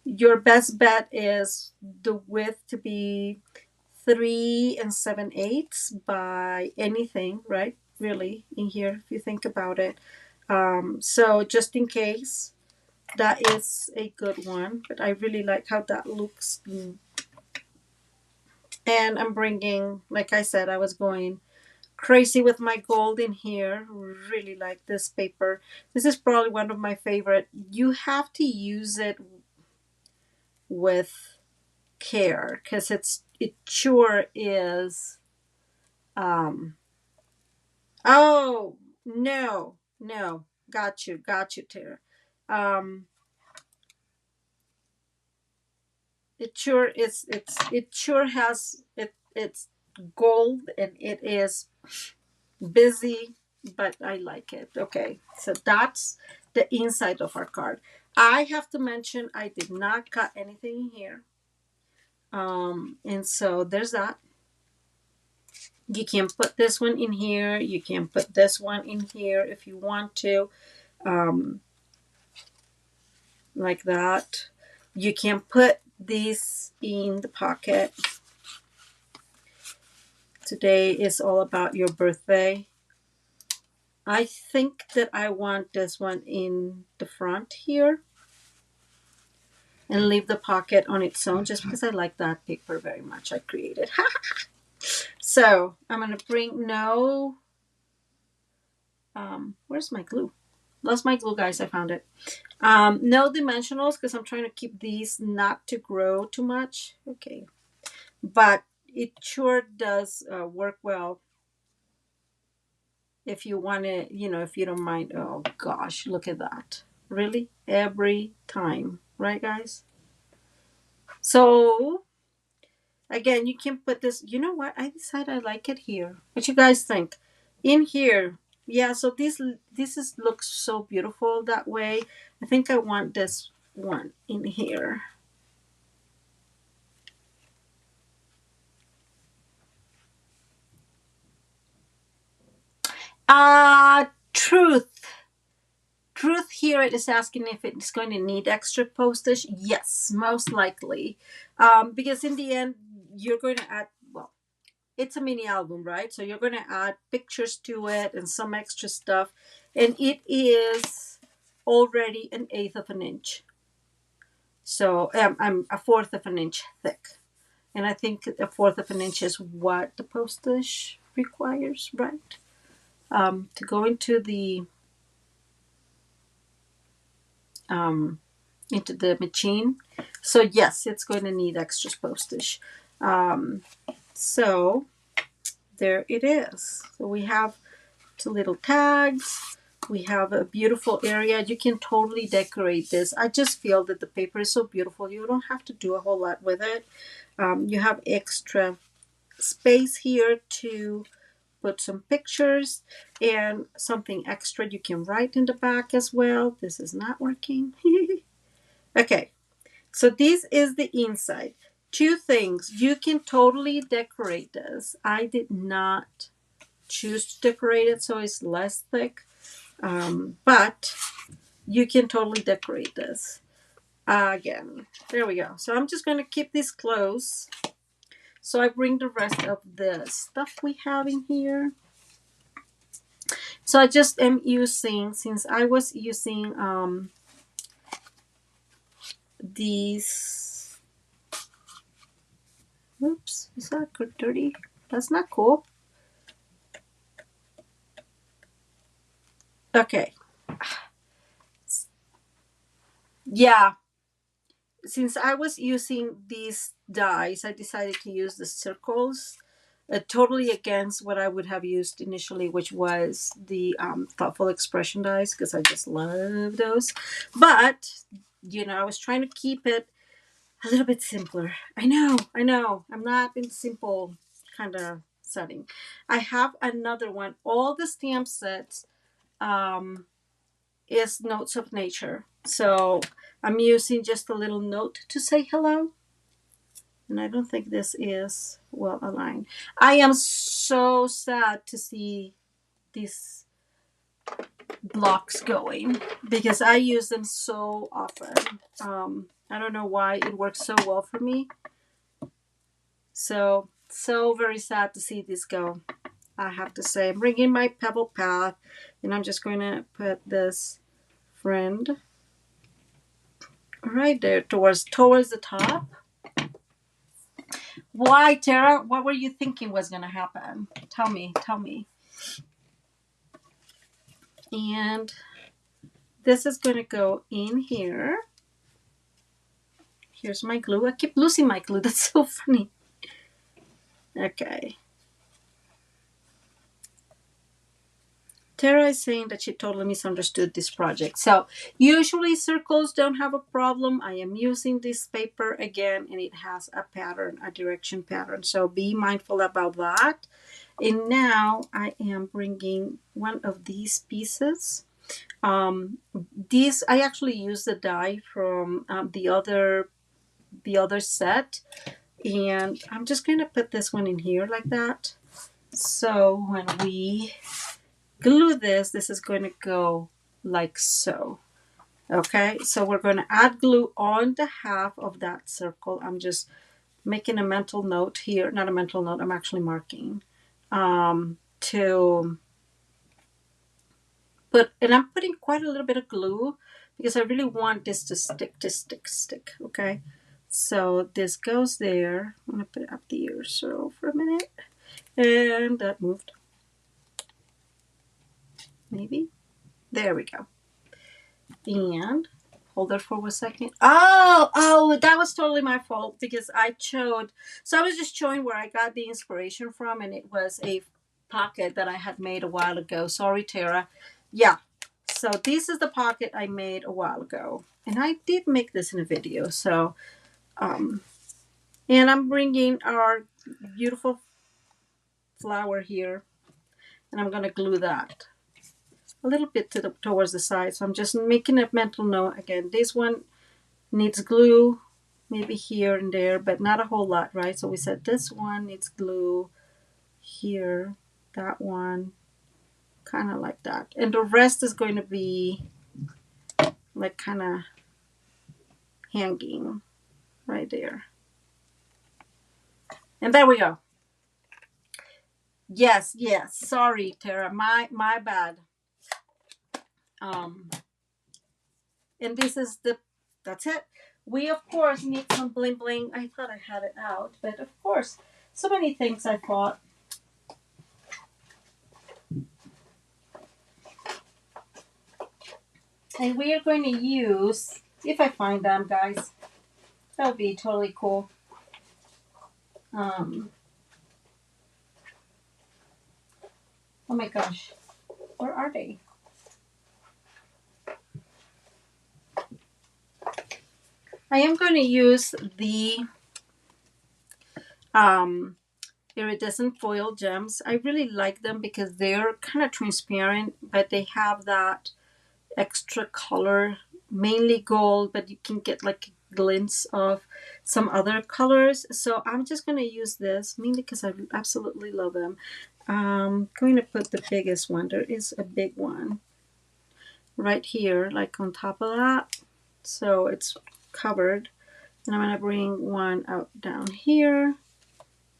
your best bet is the width to be 3 7/8 by anything, right? Really, in here, if you think about it. So just in case, that is a good one. But I really like how that looks. And I'm bringing, like I said, I was going crazy with my gold in here. Really like this paper. This is probably one of my favorite. You have to use it with care because it sure is. Oh no, got you, Tara. um it sure is. It sure has it's gold and it is busy, but I like it. Okay, so that's the inside of our card. I have to mention I did not cut anything in here. And so there's that. You can put this one in here. You can put this one in here if you want to, um, like that. You can put these in the pocket. Today is all about your birthday. I think that I want this one in the front here and leave the pocket on its own just because I like that paper very much I created. So I'm going to bring where's my glue? Lost my glue, guys. I found it. No dimensionals because I'm trying to keep these not to grow too much. Okay. But it sure does work well if you want to, if you don't mind. Oh gosh, look at that. Really? Every time. Right, guys? So again, you can put this. You know what? I decided I like it here. What you guys think? In here, yeah. So this looks so beautiful that way. I think I want this one in here. Truth. Truth here it is asking if it's going to need extra postage. Yes, most likely, because in the end you're going to add. Well, it's a mini album, right? So you're going to add pictures to it and some extra stuff. And it is already 1/8 of an inch. So I'm 1/4 of an inch thick. And I think 1/4 of an inch is what the postage requires, right? To go into the machine. So yes, it's going to need extra postage. So there it is. So we have 2 little tags. We have a beautiful area. You can totally decorate this. I just feel that the paper is so beautiful. You don't have to do a whole lot with it. You have extra space here to put some pictures and something extra you can write in the back as well. This is not working. Okay, so this is the inside. Two things. You can totally decorate this. I did not choose to decorate it so it's less thick, but you can totally decorate this. Again, there we go. So I'm just going to keep this close. So I bring the rest of the stuff we have in here. So I just am using, since I was using these, oops, is that good dirty? That's not cool. Okay. Yeah. Since I was using these dies, I decided to use the circles. Totally against what I would have used initially, which was the thoughtful expression dies, because I just love those. But, you know, I was trying to keep it a little bit simpler. I know. I'm not in simple kind of setting. I have another one. All the stamp sets is notes of nature. So I'm using just a little note to say hello. And I don't think this is well aligned. I am so sad to see these blocks going because I use them so often. I don't know why it works so well for me. So very sad to see this go. I have to say, I'm bringing my pebble path, and I'm just going to put this friend right there towards the top. Why, Tara? What were you thinking was going to happen? Tell me. And this is going to go in here. Here's my glue. I keep losing my glue. That's so funny. Okay. Tara is saying that she totally misunderstood this project. So usually circles don't have a problem. I am using this paper again, and it has a pattern, a direction pattern. So be mindful about that. And now I am bringing one of these pieces. These, I actually used the die from the other set, and I'm just going to put this one in here like that. So when we glue this is going to go like so. Okay, so we're going to add glue on the half of that circle. I'm just making a mental note here, not a mental note, I'm actually marking to put, and I'm putting quite a little bit of glue because I really want this to stick. Okay, so this goes there. I'm going to put it up the ear so for a minute, and that moved. Maybe there we go. And hold it for 1 second. Oh, that was totally my fault because I showed. So I was just showing where I got the inspiration from, and it was a pocket that I had made a while ago. Sorry, Tara. Yeah. So this is the pocket I made a while ago, and I did make this in a video. So, and I'm bringing our beautiful flower here, and I'm gonna glue that a little bit towards the side. So I'm just making a mental note again. This one needs glue, maybe here and there, but not a whole lot, right? So we said this one needs glue here, that one, kind of like that. And the rest is going to be like kind of hanging right there. And there we go. Yes. Sorry, Tara. My bad. And this is that's it. We of course need some bling bling. I thought I had it out, but of course, so many things I thought. And we are going to use, if I find them, guys, that would be totally cool. Oh my gosh, where are they? I am going to use the iridescent foil gems. I really like them because they're kind of transparent, but they have that extra color, mainly gold, but you can get like a glimpse of some other colors. So I'm just going to use this mainly because I absolutely love them. I'm going to put the biggest one. There is a big one right here, like on top of that. So it's covered. And I'm going to bring one out down here.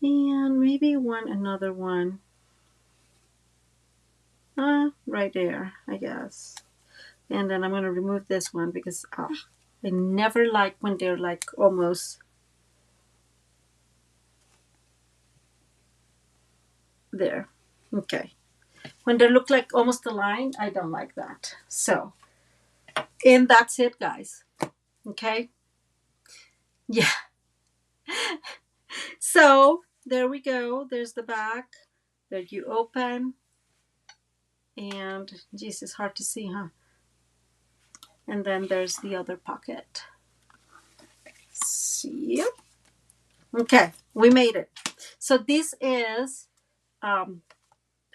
And maybe another one right there, I guess. And then I'm going to remove this one because I never like when they're like almost there. Okay. When they look like almost aligned, I don't like that. So, and that's it, guys. Okay. Yeah. So there we go. There's the back that you open. And geez, it's hard to see, huh? And then there's the other pocket. See? Okay, we made it. So this is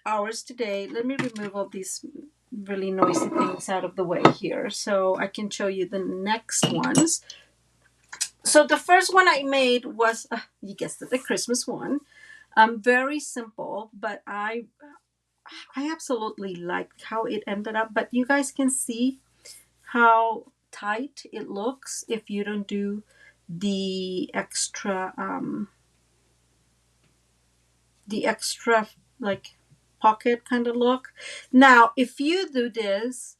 ours today. Let me remove all these really noisy things out of the way here so I can show you the next ones. So the first one I made was, you guessed it, the Christmas one. Very simple, but I absolutely liked how it ended up. But you guys can see how tight it looks if you don't do the extra like pocket kind of look. Now if you do this,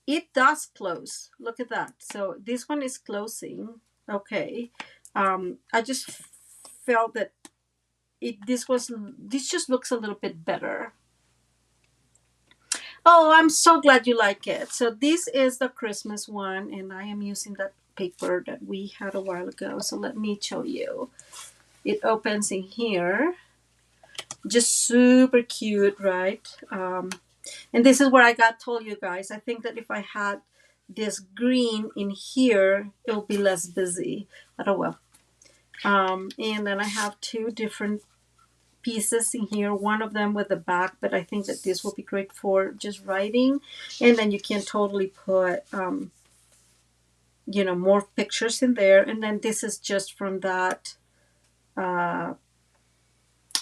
it does close. Look at that. So this one is closing. Okay. I just felt that this just looks a little bit better. Oh, I'm so glad you like it. So this is the Christmas one, and I am using that paper that we had a while ago. So let me show you. It opens in here. Just super cute, right? And this is where I told you guys. I think that if I had this green in here, it'll be less busy. But oh well. And then I have two different pieces in here, one of them with the back, but I think that this will be great for just writing. And then you can totally put more pictures in there. And then this is just from that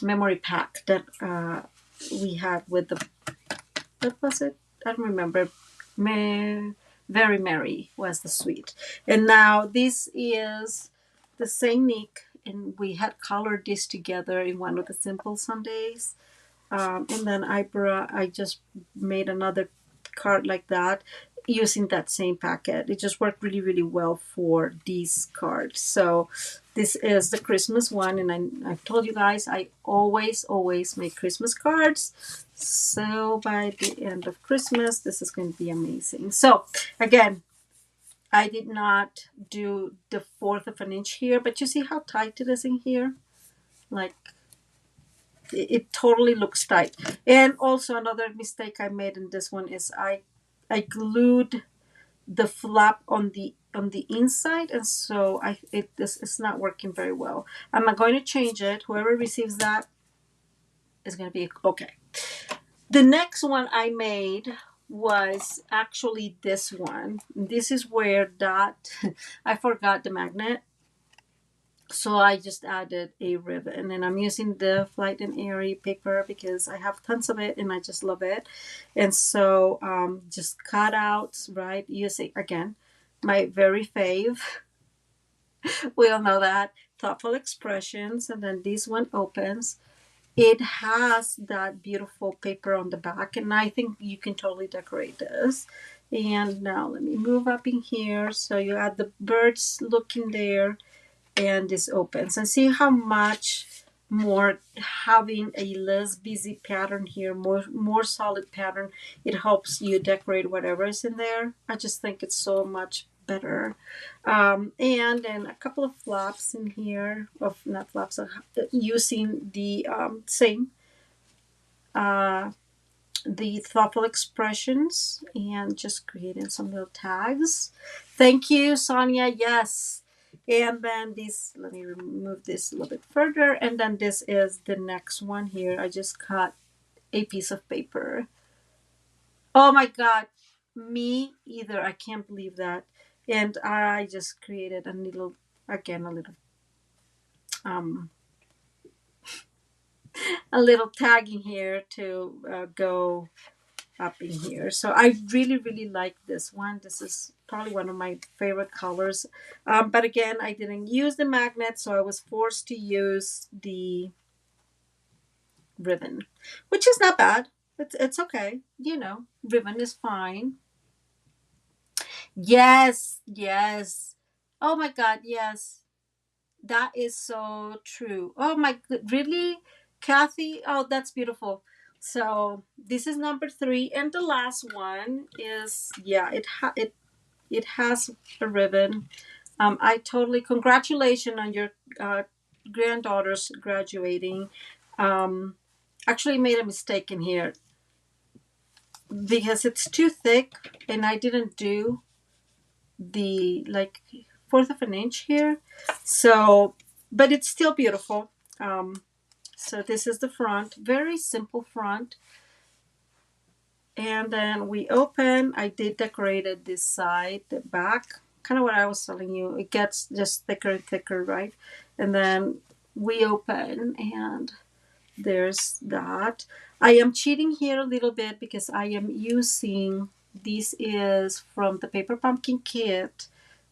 memory pack that we had with the, what was it? I don't remember. Very Merry was the sweet. And now this is the Saint Nick, and we had colored this together in one of the simple Sundays. And then I just made another card like that using that same packet. It just worked really, really well for these cards. So this is the Christmas one. And I've told you guys, I always make Christmas cards. So by the end of Christmas, this is going to be amazing. So again, I did not do the 1/4 of an inch here, but you see how tight it is in here? Like, it totally looks tight. And also another mistake I made in this one is I glued the flap on the inside, and so it's not working very well. I'm not going to change it. Whoever receives that is going to be okay. The next one I made was actually this one. This is where that I forgot the magnet. So I just added a ribbon, and I'm using the Flight and Airy paper because I have tons of it and I just love it. And so just cut out, right, using, again, my very fave. We all know that. Thoughtful Expressions. And then this one opens. It has that beautiful paper on the back, and I think you can totally decorate this. And now let me move up in here. So you add the birds look in there, and this opens, and see how much more having a less busy pattern here, more solid pattern, it helps you decorate whatever is in there. I just think it's so much better. And then a couple of flaps in here, of not flaps, using the same the Thoughtful Expressions, and just creating some little tags. Thank you, Sonia. Yes. And then this, let me remove this a little bit further. And then this is the next one here. I just cut a piece of paper. Oh my God, me either. I can't believe that. And I just created a little, again, um, a little tag in here to go up in here. So I really, really like this one. This is probably one of my favorite colors. But again, I didn't use the magnet, so I was forced to use the ribbon, which is not bad. It's okay. You know, ribbon is fine. Yes, yes. Oh my God, yes. That is so true. Oh my good, really, Kathy? Oh, that's beautiful. So this is number three, and the last one is, yeah, it has a ribbon. I totally congratulations on your uh, granddaughter's graduating. Um, actually made a mistake in here because it's too thick, and I didn't do the like fourth of an inch here. So, but it's still beautiful. So this is the front, very simple front. And then we open. I did decorated this side, the back, kind of what I was telling you. It gets just thicker and thicker, right? And then we open, and there's that. I am cheating here a little bit because I am using, this is from the Paper Pumpkin kit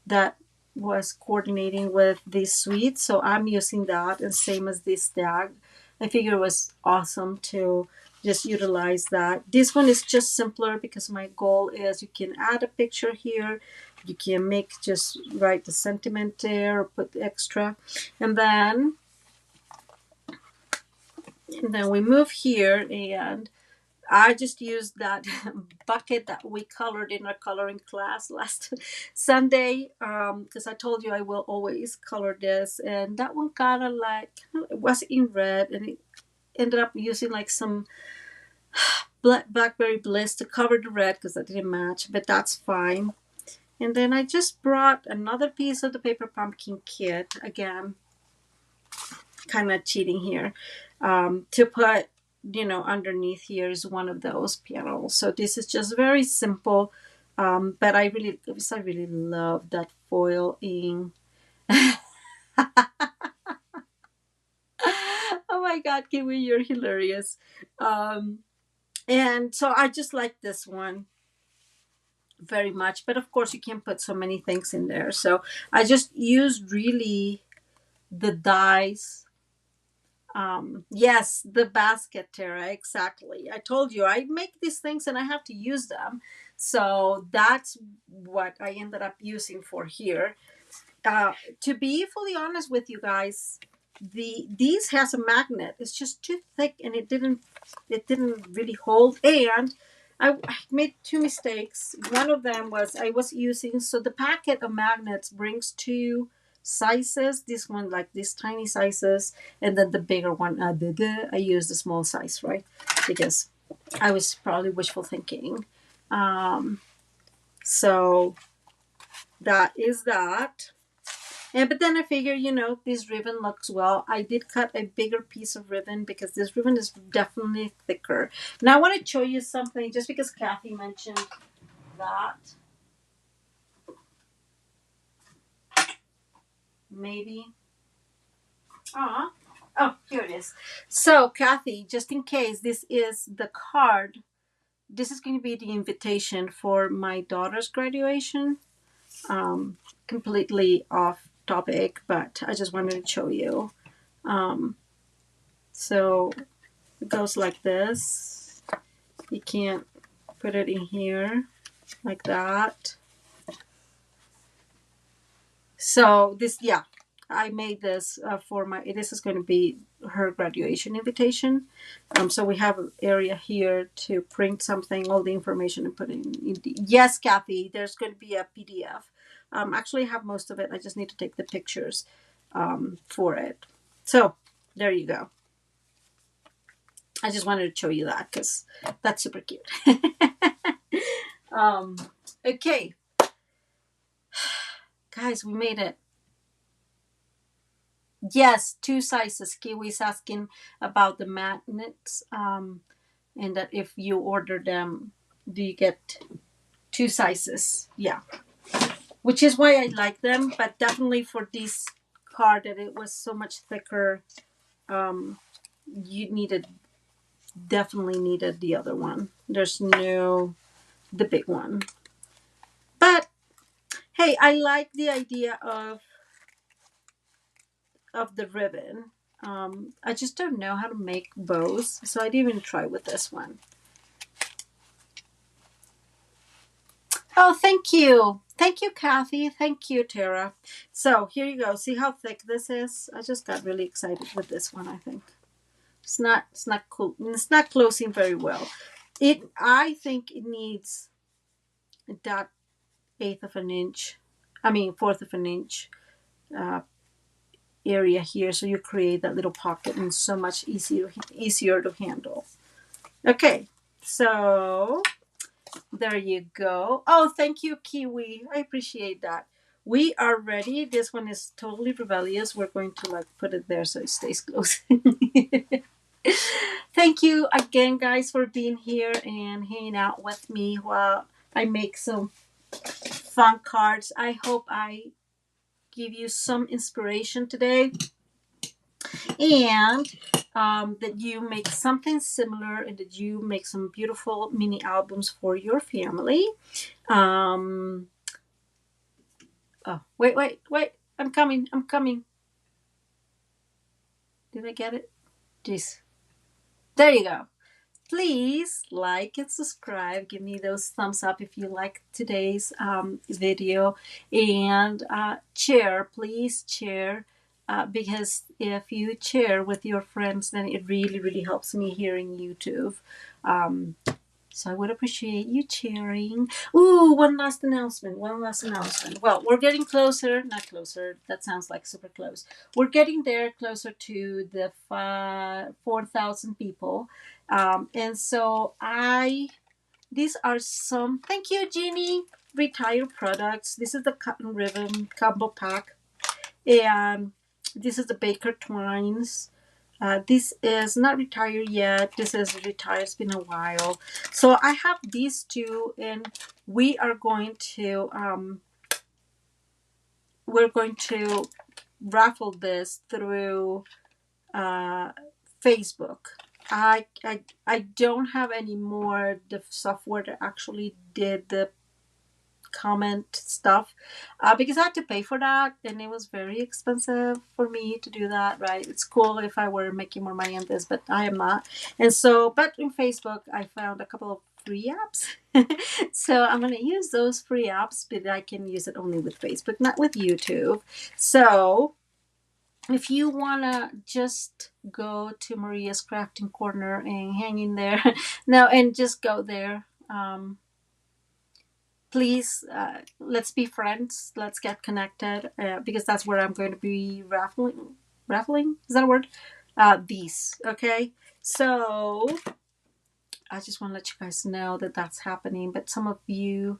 that was coordinating with this suite. So I'm using that, and same as this tag. I figure it was awesome to just utilize that. This one is just simpler because my goal is you can add a picture here. You can make, just write the sentiment there or put extra. And then we move here, and I just used that bucket that we colored in our coloring class last Sunday, because I told you I will always color this, and that one kind of like, it was in red, and it ended up using like some blackberry bliss to cover the red because that didn't match, but that's fine. And then I just brought another piece of the Paper Pumpkin kit, again kind of cheating here, to put, underneath here is one of those panels. So this is just very simple, but I really love that foil ink. Oh my God, Kiwi, you're hilarious. um, and so I just like this one very much, but of course you can put so many things in there, so I just used really the dies. Yes, the basket, Tara, exactly. I told you I make these things and I have to use them. So that's what I ended up using for here. To be fully honest with you guys, these has a magnet. It's just too thick, and it didn't really hold. And I made two mistakes. One of them was I was using, so the packet of magnets brings two sizes. This one like these tiny sizes, and then the bigger one. I used the small size, right? Because I was probably wishful thinking. Um, so that is that. And but then I figure, this ribbon looks well. I did cut a bigger piece of ribbon because this ribbon is definitely thicker. Now I want to show you something just because Kathy mentioned that. Maybe. Oh, here it is. So Kathy, just in case, this is the card. This is going to be the invitation for my daughter's graduation. Completely off topic, but I just wanted to show you. So it goes like this. You can't put it in here like that. So this, yeah, I made this for this is going to be her graduation invitation. So we have an area here to print something, all the information, and put in. Yes, Kathy, there's going to be a PDF. Actually, I have most of it. I just need to take the pictures for it. So there you go. I just wanted to show you that because that's super cute. Okay. Guys, we made it. Yes, two sizes. Kiwi's asking about the magnets, and that if you order them, do you get two sizes? Yeah, which is why I like them. But definitely for this card, that it was so much thicker, um, you needed definitely needed the other one. There's no the big one. But hey, I like the idea of the ribbon. I just don't know how to make bows, so I didn't even try with this one. Oh, thank you. Thank you, Kathy. Thank you, Tara. So here you go. See how thick this is? I just got really excited with this one, I think. It's not cool. It's not closing very well. I think it needs that eighth of an inch. I mean fourth of an inch uh, area here, so you create that little pocket and so much easier to handle. Okay, so there you go. Oh, thank you, Kiwi. I appreciate that. We are ready. This one is totally rebellious. We're going to like put it there so it stays close. Thank you again, guys, for being here and hanging out with me while I make some fun cards. I hope I give you some inspiration today, and that you make something similar, and that you make some beautiful mini albums for your family. Um, oh, wait. I'm coming. Did I get it? Jeez. There you go. Please like and subscribe. Give me those thumbs up if you like today's video, and share. Please share, because if you share with your friends, then it really, really helps me here in YouTube. Um, So I would appreciate you cheering. Ooh, one last announcement. Well, we're getting closer. Not closer. That sounds like super close. We're getting there closer to the 4,000 people. And so these are some, thank you, Jeannie, retired products. This is the cotton ribbon combo pack. And this is the Baker Twines. This is not retired yet. This is retired. It's been a while. So I have these two, and we're going to raffle this through Facebook. I don't have any more the software that actually did the comment stuff, because I had to pay for that, and it was very expensive for me to do that. Right, it's cool if I were making more money on this, but I am not. And so, but in Facebook I found a couple of free apps. So I'm going to use those free apps, but I can use it only with Facebook, not with YouTube. So if you want to just go to Maria's Crafting Corner and hang in there no, and just go there, please, let's be friends. Let's get connected, because that's where I'm going to be raffling. Raffling, is that a word? These, okay? So I just want to let you guys know that that's happening. But some of you,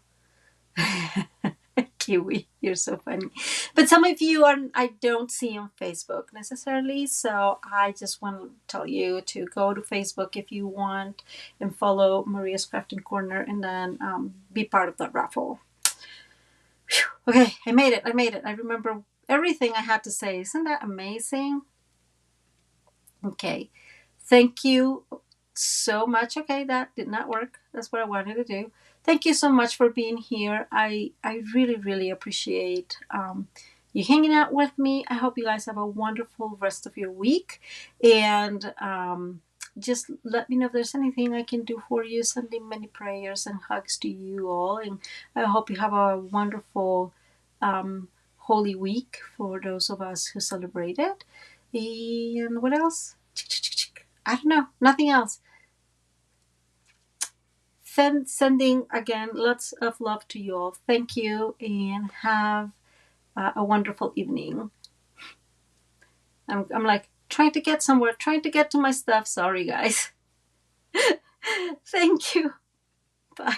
Kiwi, you're so funny. But some of you I don't see on Facebook necessarily. So I just want to tell you to go to Facebook if you want, and follow Maria's Crafting Corner, and then be part of that raffle. Whew. Okay, I made it. I remember everything I had to say. Isn't that amazing? Okay. Thank you so much. Okay, that did not work. That's what I wanted to do. Thank you so much for being here. I really, really appreciate you hanging out with me. I hope you guys have a wonderful rest of your week. And just let me know if there's anything I can do for you. Sending many prayers and hugs to you all. And I hope you have a wonderful Holy Week for those of us who celebrate it. And what else? I don't know. Nothing else. Sending again lots of love to you all. Thank you, and have a wonderful evening. I'm like trying to get somewhere, trying to get to my stuff. Sorry, guys. Thank you. Bye.